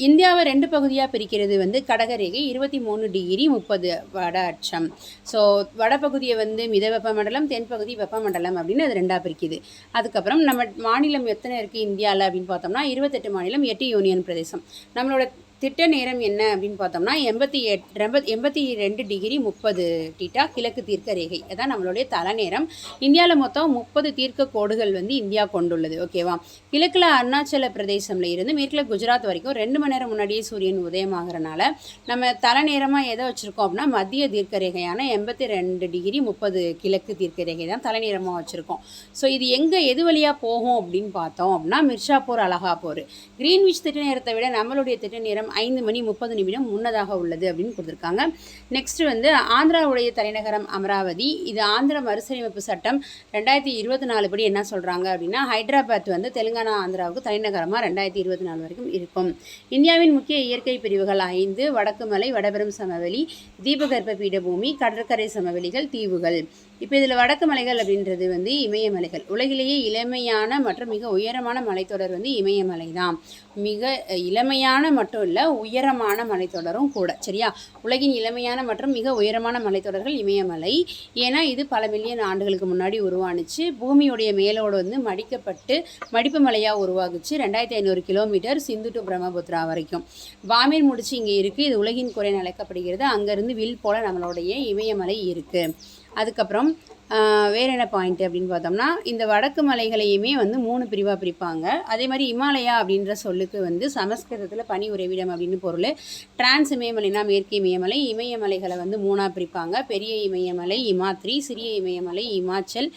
இந்தியாவை 2 பகுதியாக பிரிக்கிறது வந்து கடகரேகை 23°30 வட அச்சம். ஸோ வடபகுதியை வந்து மித வெப்பமண்டலம், தென்பகுதி வெப்பமண்டலம் அப்படின்னு அது 2ஆக பிரிக்குது. அதுக்கப்புறம் நம்ம மாநிலம் எத்தனை இருக்குது இந்தியாவில் அப்படின்னு பார்த்தோம்னா 28 மாநிலம், 8 யூனியன் பிரதேசம். நம்மளோட திட்ட நேரம் என்ன அப்படின்னு பார்த்தோம்னா 82°30 கிழக்கு தீர்க்க ரேகை. அதான் நம்மளுடைய தலை நேரம். இந்தியாவில் மொத்தம் 30 தீர்க்க கோடுகள் வந்து இந்தியா கொண்டுள்ளது. ஓகேவா? கிழக்கில் அருணாச்சல பிரதேசம்ல இருந்து மேற்கில் குஜராத் வரைக்கும் 2 மணி நேரம் முன்னாடியே சூரியன் உதயமாகறனால நம்ம தலை நேரமாக எதை வச்சுருக்கோம் அப்படின்னா மத்திய தீர்க்க ரேகையான 82°30 கிழக்கு தீர்க்க ரேகை தான் தலை நேரமாக வச்சுருக்கோம். ஸோ இது எது வழியாக போகும் அப்படின்னு பார்த்தோம் அப்படின்னா மிர்ஷாப்பூர், அலகாப்பூர். கிரீன்விச் திட்ட நேரத்தை விட நம்மளுடைய திட்ட நேரம் 5:30 முன்னதாக உள்ளது அப்படின்னு கொடுத்துருக்காங்க. நெக்ஸ்ட்டு வந்து ஆந்திராவுடைய தலைநகரம் அமராவதி. இது ஆந்திர மறுசீரமைப்பு சட்டம் 2024 படி என்ன சொல்கிறாங்க அப்படின்னா ஹைதராபாத் வந்து தெலுங்கானா ஆந்திராவுக்கு தலைநகரமாக 2024 வரைக்கும் இருக்கும். இந்தியாவின் முக்கிய இயற்கை பிரிவுகள் 5: வடக்கு மலை, வடபெரும் சமவெளி, தீபகற்ப பீடபூமி, கடற்கரை சமவெளிகள், தீவுகள். இப்போ இதில் வடக்கு மலைகள் அப்படின்றது வந்து இமயமலைகள். உலகிலேயே இளமையான மற்றும் மிக உயரமான மலைத்தொடர் வந்து இமயமலை தான். மிக இளமையான மட்டும் இல்லை, உயரமான மலைத்தொடரும் கூட. சரியா? உலகின் இளமையான மற்றும் மிக உயரமான மலைத்தொடர்கள் இமயமலை. ஏன்னா இது பல மில்லியன் ஆண்டுகளுக்கு முன்னாடி உருவானுச்சு. பூமியுடைய மேலோடு வந்து மடிப்பு மலையாக உருவாகுச்சு. 2500 கிலோமீட்டர் சிந்து டு பிரம்மபுத்திரா வரைக்கும். பாமீர் முடிச்சு இங்கே இருக்குது. இது உலகின் குறைன்னு அழைக்கப்படுகிறது. அங்கேருந்து வில் போல நம்மளுடைய இமயமலை இருக்குது. அதுக்கப்புறம் வேறு என்ன பாயிண்ட் அப்படின்னு பார்த்தோம்னா இந்த வடக்கு மலைகளையுமே வந்து 3 பிரிவாக பிரிப்பாங்க. அதே மாதிரி இமாலயா அப்படின்ற சொல்லுக்கு வந்து சமஸ்கிருதத்தில் பனி உறைவிடம் அப்படின்னு பொருள். டிரான்ஸ் இமயமலைனா மேற்கு இமயமலை. இமயமலைகளை வந்து 3ஆக பிரிப்பாங்க. பெரிய இமயமலை இமாத்ரி, சிறிய இமயமலை இமாச்சல்,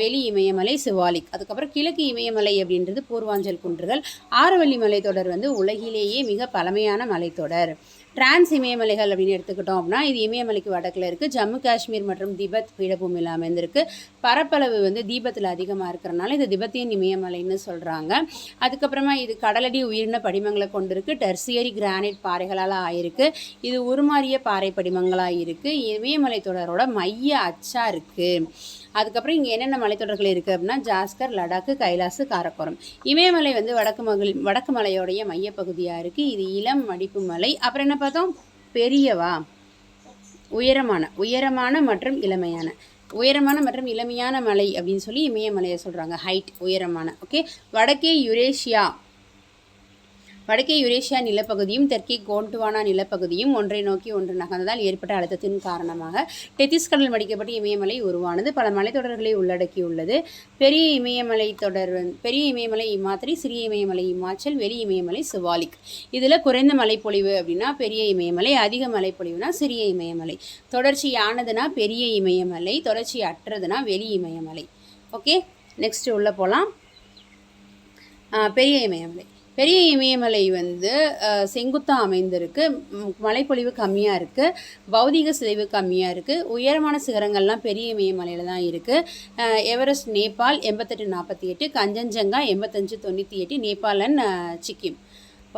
வெளி இமயமலை சிவாலிக். அதுக்கப்புறம் கிழக்கு இமயமலை அப்படின்றது பூர்வாஞ்சல் குன்றுகள். ஆரவல்லி மலைத்தொடர் வந்து உலகிலேயே மிக பழமையான மலைத்தொடர். டிரான்ஸ் இமயமலைகள் அப்படின்னு எடுத்துக்கிட்டோம் அப்படின்னா இது இமயமலைக்கு வடக்கில் இருக்குது. ஜம்மு காஷ்மீர் மற்றும் திபெத் பீடபூமியில் அமைந்திருக்கு. பரப்பளவு வந்து தீபத்தில் அதிகமாக இருக்கிறனால இது திபெத்தியன் இமயமலைன்னு சொல்கிறாங்க. அதுக்கப்புறமா இது கடலடி உயிரின படிமங்களை கொண்டிருக்கு. டெர்சியரி கிரானைட் பாறைகளால் ஆயிருக்கு. இது உருமாறிய பாறை படிமங்களாக இருக்குது. இமயமலை தொடரோட மைய அச்சா இருக்குது. அதுக்கப்புறம் இங்கே என்னென்ன மலைத்தொடர்கள் இருக்குது அப்படின்னா ஜாஸ்கர், லடாக்கு, கைலாசு, காரக்கோரம். இமயமலை வந்து வடக்கு மலையோடைய மையப்பகுதியாக இருக்குது. இது இளம் மடிப்பு மலை. அப்புறம் என்ன பார்த்தோம்? பெரியவா உயரமான மற்றும் இளமையான மலை அப்படின்னு சொல்லி இமயமலையை சொல்கிறாங்க. ஹைட் உயரமான. ஓகே. வடக்கே யுரேஷியா நிலப்பகுதியும் தெற்கே கோண்ட்வானா நிலப்பகுதியும் ஒன்றை நோக்கி ஒன்று நகர்ந்ததால் ஏற்பட்ட அழுத்தத்தின் காரணமாக டெத்திஸ் கடல் மடிக்கப்பட்டு இமயமலை உருவானது. பல மலைத்தொடர்களை உள்ளடக்கியுள்ளது. பெரிய இமயமலை இமாத்ரி, சிறிய இமயமலை இமாச்சல், வெளி இமயமலை சிவாலிக். இதில் குறைந்த மழைப்பொழிவு அப்படின்னா பெரிய இமயமலை, அதிக மழைப்பொழிவுனா சிறிய இமயமலை. தொடர்ச்சியானதுன்னா பெரிய இமயமலை, தொடர்ச்சி அற்றதுன்னா வெளி இமயமலை. ஓகே. நெக்ஸ்ட் உள்ள போகலாம். பெரிய இமயமலை வந்து செங்குத்தாக அமைந்திருக்கு. மழைப்பொழிவு கம்மியாக இருக்குது. பௌதிக சிதைவு கம்மியாக இருக்குது. உயரமான சிகரங்கள்லாம் பெரிய இமயமலையில் தான் இருக்குது. Everest Nepal 8848, Kangchenjunga 8598, Nepal and Sikkim.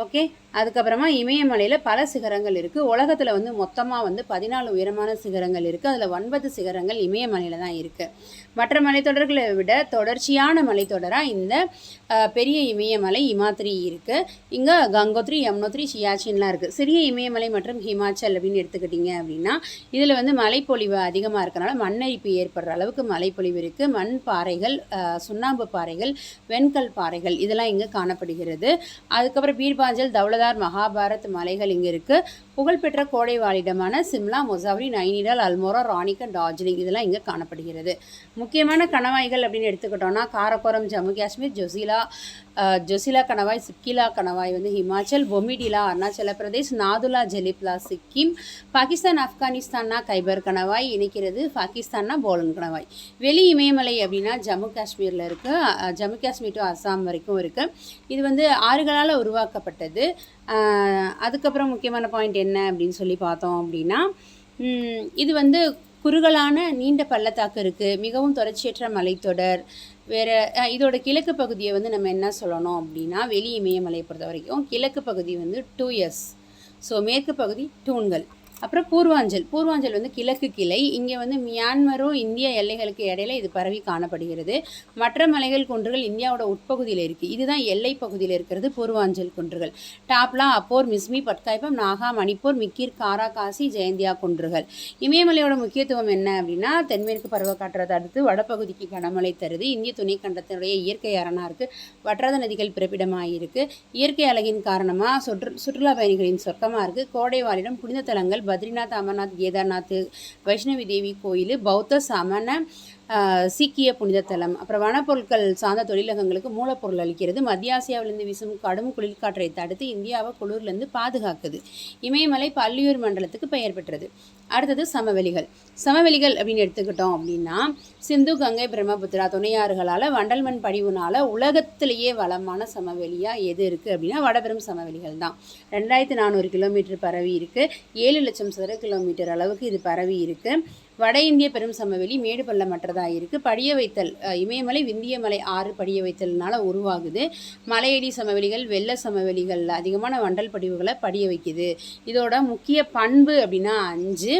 Okay. அதுக்கப்புறமா இமயமலையில் பல சிகரங்கள் இருக்குது. உலகத்தில் வந்து மொத்தமாக வந்து 14 உயரமான சிகரங்கள் இருக்குது. அதில் 9 சிகரங்கள் இமயமலையில் தான் இருக்குது. மற்ற மலைத்தொடர்களை விட தொடர்ச்சியான மலைத்தொடராக இந்த பெரிய இமயமலை இமாத்ரி இருக்குது. இங்கே கங்கோத்ரி, யமுனோத்ரி, சியாச்சின்லாம் இருக்குது. சிறிய இமயமலை மற்றும் ஹிமாச்சல் அப்படின்னு எடுத்துக்கிட்டிங்க அப்படின்னா இதில் வந்து மழைப்பொழிவு அதிகமாக இருக்கிறனால மண்ணரிப்பு ஏற்படுற அளவுக்கு மழைப்பொழிவு இருக்குது. மண் பாறைகள், சுண்ணாம்பு பாறைகள், வெண்கல் பாறைகள் இதெல்லாம் இங்கே காணப்படுகிறது. அதுக்கப்புறம் பீர்பாஞ்சல், தௌலதார், மகாபாரத் மலைகள் இங்கே இருக்குது. புகழ்பெற்ற கோடை வாழிடமான சிம்லா, மொசாவரி, நைனிடால், அல்மோரா, ராணிகட், டார்ஜிலிங் இதெல்லாம் இங்கே காணப்படுகிறது. முக்கியமான கணவாய்கள் அப்படின்னு எடுத்துக்கிட்டோன்னா காரக்கோரம் ஜம்மு காஷ்மீர், ஜொசிலா கணவாய், சிப்கிலா கணவாய் வந்து ஹிமாச்சல், பொமிடிலா அருணாச்சல பிரதேஷ், நாதுலா ஜெலிப்லா சிக்கிம், பாகிஸ்தான் ஆப்கானிஸ்தான்னா கைபர் கணவாய் இணைக்கிறது, பாகிஸ்தான்னா போலன் கணவாய். வெளி இமயமலை அப்படின்னா ஜம்மு காஷ்மீரில் இருக்குது. ஜம்மு காஷ்மீர் டு அஸ்ஸாம் வரைக்கும் இருக்குது. இது வந்து ஆறுகளால் உருவாக்கப்பட்டது. அதுக்கப்புறம் முக்கியமான பாயிண்ட் என்ன அப்படின்னு சொல்லி பார்த்தோம் அப்படின்னா இது வந்து குறுகலான நீண்ட பள்ளத்தாக்கு இருக்குது. மிகவும் தொடர்ச்சியற்ற மலைத்தொடர். வேறு இதோட கிழக்கு பகுதியை வந்து நம்ம என்ன சொல்லணும் அப்படின்னா வெளி இமயமலையை பொறுத்த வரைக்கும் கிழக்கு பகுதி வந்து 2S. ஸோ மேற்கு பகுதி டூன்கள். அப்புறம் பூர்வாஞ்சல் வந்து கிழக்கு கிளை. இங்கே வந்து மியான்மரும் இந்திய எல்லைகளுக்கு இடையில இது பரவி காணப்படுகிறது. மற்ற மலைகள் குன்றுகள் இந்தியாவோட உட்பகுதியில் இருக்குது. இதுதான் எல்லை பகுதியில் இருக்கிறது பூர்வாஞ்சல் குன்றுகள். டாப்லா, அப்போர், மிஸ்மி, பட்காய்பம், நாகா, மணிப்பூர், மிக்கிர், காரா, காசி, ஜெயந்தியா குன்றுகள். இமயமலையோட முக்கியத்துவம் என்ன அப்படின்னா தென்மேற்கு பருவக்காற்றை தடுத்து வடபகுதிக்கு கனமழை தருது. இந்திய துணைக்கண்டத்தினுடைய இயற்கை அரணாக இருக்குது. வற்றாத நதிகள் பிறப்பிடமாக இருக்குது. இயற்கை அழகின் காரணமாக சுற்றுலா பயணிகளின் சொர்க்கமாக இருக்குது. கோடை வாழிடம், புனித தலங்கள், பத்ரிநாத், அமர்நாத், கேதார்நாத், வைஷ்ணவி தேவி கோயில், பௌத்த, சமண, சீக்கிய புனித தலம். அப்புறம் வனப்பொருட்கள் சார்ந்த தொழிலகங்களுக்கு மூலப்பொருள் அளிக்கிறது. மத்திய ஆசியாவிலிருந்து வீசும் கடும் குளிர்காற்றை தடுத்து இந்தியாவை குளிர்லேருந்து பாதுகாக்குது. இமயமலை பல்லியூர் மண்டலத்துக்கு பெயர் பெற்றது. அடுத்தது சமவெளிகள். சமவெளிகள் அப்படின்னு எடுத்துக்கிட்டோம் அப்படின்னா சிந்து, கங்கை, பிரம்மபுத்திரா துணையாறுகளால் வண்டல் மண் படிவுனால உலகத்திலேயே வளமான சமவெளியாக எது இருக்குது அப்படின்னா வடபெரும் சமவெளிகள் தான். 2400 கிலோமீட்டர் பரவி இருக்குது. 7 லட்சம் சதுர கிலோமீட்டர் அளவுக்கு இது பரவி இருக்குது. வட இந்திய பெரும் சமவெளி மேடு பள்ளமற்றதாக இருக்குது. படிய வைத்தல் இமயமலை விந்தியமலை ஆறு படிய வைத்தல்னால உருவாகுது. மலையடி சமவெளிகள் வெள்ள சமவெளிகளில் அதிகமான வண்டல் படிவுகளை படிய வைக்குது. இதோட முக்கிய பண்பு அப்படின்னா 5.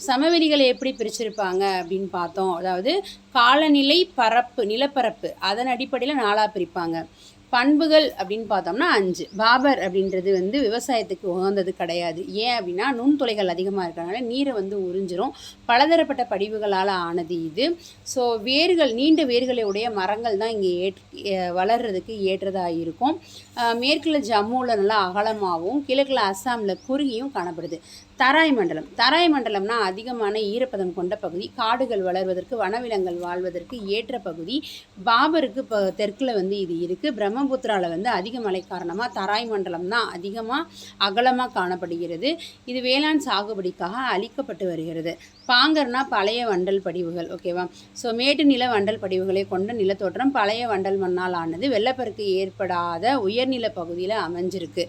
சமவெளிகளை எப்படி பிரிச்சிருப்பாங்க அப்படின்னு பார்த்தோம். அதாவது காலநிலை, பரப்பு, நிலப்பரப்பு அதன் அடிப்படையில் 4ஆக பிரிப்பாங்க. பண்புகள் அப்படின்னு பார்த்தோம்னா 5. பாபர் அப்படின்றது வந்து விவசாயத்துக்கு உகந்தது கிடையாது. ஏன் அப்படின்னா நுண்துளைகள் அதிகமாக இருக்கிறனால நீரை வந்து உறிஞ்சிரும். பலதரப்பட்ட படிவுகளால் ஆனது இது. ஸோ வேர்கள், நீண்ட வேர்களை உடைய மரங்கள் தான் இங்கே வளர்கிறதுக்கு ஏற்றதாக இருக்கும். மேற்கில் ஜம்முவில் நல்லா அகலமாகவும் கிழக்கில் அஸ்ஸாமில் குறுகியும் காணப்படுது. தராய் மண்டலம். தராய் மண்டலம்னா அதிகமான ஈரப்பதம் கொண்ட பகுதி. காடுகள் வளர்வதற்கு, வனவிலங்குகள் வாழ்வதற்கு ஏற்ற பகுதி. பாபருக்கு தெற்கில் வந்து இது இருக்குது. பிரம்மபுத்திராவில் வந்து அதிக மழை காரணமாக தராய் மண்டலம் தான் அதிகமாக அகலமாக காணப்படுகிறது. இது வேளாண் சாகுபடிக்காக அளிக்கப்பட்டு வருகிறது. பாங்கர்னா பழைய வண்டல் படிவுகள். ஓகேவா? ஸோ மேட்டு நில வண்டல் படிவுகளை கொண்ட நிலத்தோற்றம் பழைய வண்டல் மண்ணால் ஆனது. வெள்ளப்பெருக்கு ஏற்படாத உயர்நில பகுதியில் அமைஞ்சிருக்கு.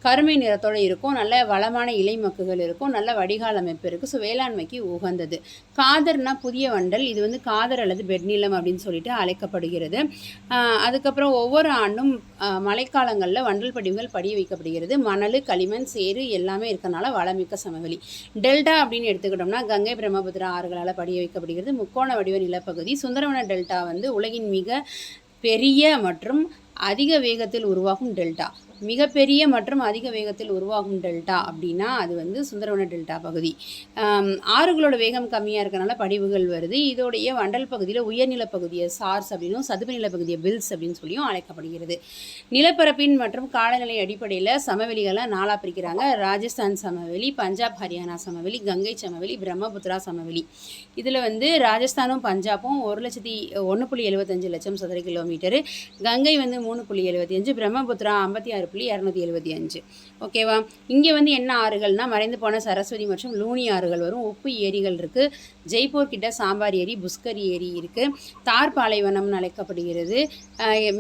கருமை நிறத்தோடு இருக்கும். நல்ல வளமான இலை மக்குகள் இருக்கும். நல்ல வடிகால் அமைப்பு இருக்குது. ஸோ வேளாண்மைக்கு உகந்தது. காதர்னா புதிய வண்டல். இது வந்து காதர் அல்லது பெட்நிலம் அப்படின்னு சொல்லிட்டு அழைக்கப்படுகிறது. அதுக்கப்புறம் ஒவ்வொரு ஆண்டும் மழைக்காலங்களில் வண்டல் படிவுகள் படிய வைக்கப்படுகிறது. மணல், களிமண், சேறு எல்லாமே இருக்கனால வளமிக்க சமவெளி. டெல்டா அப்படின்னு எடுத்துக்கிட்டோம்னா கங்கை, பிரம்மபுத்திரா ஆறுகளால் படிய வைக்கப்படுகிறது. முக்கோண வடிவ நிலப்பகுதி. சுந்தரவன டெல்டா வந்து உலகின் மிக பெரிய மற்றும் அதிக வேகத்தில் உருவாகும் டெல்டா. மிகப்பெரிய மற்றும் அதிக வேகத்தில் உருவாகும் டெல்டா அப்படின்னா அது வந்து சுந்தரவன டெல்டா பகுதி. ஆறுகளோட வேகம் கம்மியாக இருக்கனால படிவுகள் வருது. இதோடைய வண்டல் பகுதியில் உயர்நில பகுதியை சார்ஸ் அப்படின்னும் சதுப்பு நில பகுதியை பில்ஸ் அப்படின்னு சொல்லியும் அழைக்கப்படுகிறது. நிலப்பரப்பின் மற்றும் காலநிலை அடிப்படையில் சமவெளிகளை 4ஆக பிரிக்கிறாங்க. ராஜஸ்தான் சமவெளி, பஞ்சாப் ஹரியானா சமவெளி, கங்கை சமவெளி, பிரம்மபுத்திரா சமவெளி. இதில் வந்து ராஜஸ்தானும் பஞ்சாப்பும் 1,75 லட்சம் சதுர கிலோமீட்டரு, கங்கை வந்து 3,75, பிரம்மபுத்திரா 56,275. ஓகேவா? இங்கே வந்து என்ன ஆறுகள்னா மறைந்து போன சரஸ்வதி மற்றும் லூனி ஆறுகள் வரும். உப்பு ஏரிகள் இருக்குது. ஜெய்ப்பூர் கிட்ட சாம்பார் ஏரி, புஷ்கர் ஏரி இருக்குது. தார் பாலைவனம்னு அழைக்கப்படுகிறது.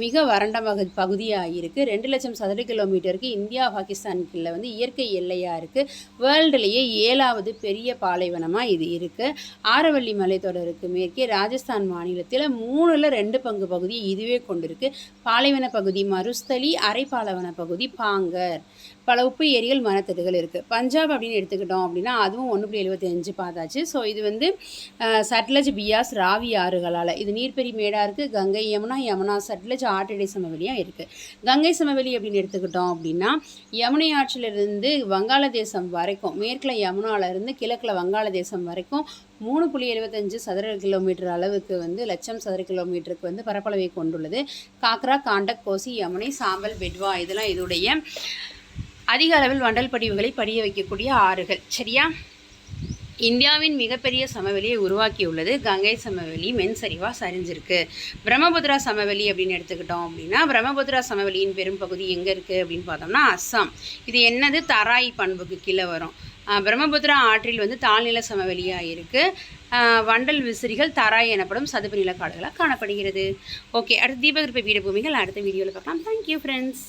மிக வறண்ட பகுதியாக இருக்குது. 2 லட்சம் சதுர கிலோமீட்டருக்கு இந்தியா பாகிஸ்தானுக்குள்ள வந்து இயற்கை எல்லையாக இருக்குது. வேர்ல்டுலேயே 7வது பெரிய பாலைவனமாக இது இருக்குது. ஆரவல்லி மலைத்தொடருக்கு மேற்கே ராஜஸ்தான் மாநிலத்தில் 3/2 பங்கு பகுதி இதுவே கொண்டிருக்கு. பாலைவன பகுதி மருஸ்தலி, அரை பாலைவன பகுதி பாங்கர். பல உப்பு ஏரிகள், மரத்தட்டுகள் இருக்குது. பஞ்சாப் அப்படின்னு எடுத்துக்கிட்டோம் அப்படின்னா அதுவும் 1,75 பார்த்தாச்சு. ஸோ இது வந்து சட்லஜ், பியாஸ், ராவி ஆறுகளால் இது நீர்ப்பெரி மேடாக இருக்குது. கங்கை, யமுனா, சட்லஜ் ஆற்றடை சமவெளியாக இருக்குது. கங்கை சமவெளி அப்படின்னு எடுத்துக்கிட்டோம் அப்படின்னா யமுனை ஆற்றிலிருந்து வங்காளதேசம் வரைக்கும், மேற்கில் யமுனாவிலிருந்து கிழக்கில் வங்காளதேசம் வரைக்கும் 3,75 சதுர கிலோமீட்டர் அளவுக்கு வந்து லட்சம் சதுர கிலோமீட்டருக்கு வந்து பரப்பளவை கொண்டுள்ளது. காக்ரா, காண்டக், கோசி, யமுனை, சாம்பல், பெட்வா இதெல்லாம் இதோடைய அதிக அளவில் வண்டல் படிவுகளை படிய வைக்கக்கூடிய ஆறுகள். சரியா? இந்தியாவின் மிகப்பெரிய சமவெளியை உருவாக்கியுள்ளது கங்கை சமவெளி. மென்சரிவாக சரிஞ்சிருக்கு. பிரம்மபுத்திரா சமவெளி அப்படின்னு எடுத்துக்கிட்டோம் அப்படின்னா பிரம்மபுத்திரா சமவெளியின் பெரும் பகுதி எங்கே இருக்குது அப்படின்னு பார்த்தோம்னா அஸ்ஸாம். இது என்னது? தராய் பண்புக்கு கீழே வரும். பிரம்மபுத்திரா ஆற்றில் வந்து தாழ்நில சமவெளியாக இருக்குது. வண்டல் விசிறிகள் தராய் எனப்படும் சதுப்பு நிலக்காடுகளாக காணப்படுகிறது. ஓகே, அடுத்த தீபகற்ப பீடபூமிகள் அடுத்த வீடியோவில் பார்க்கலாம். Thank you friends.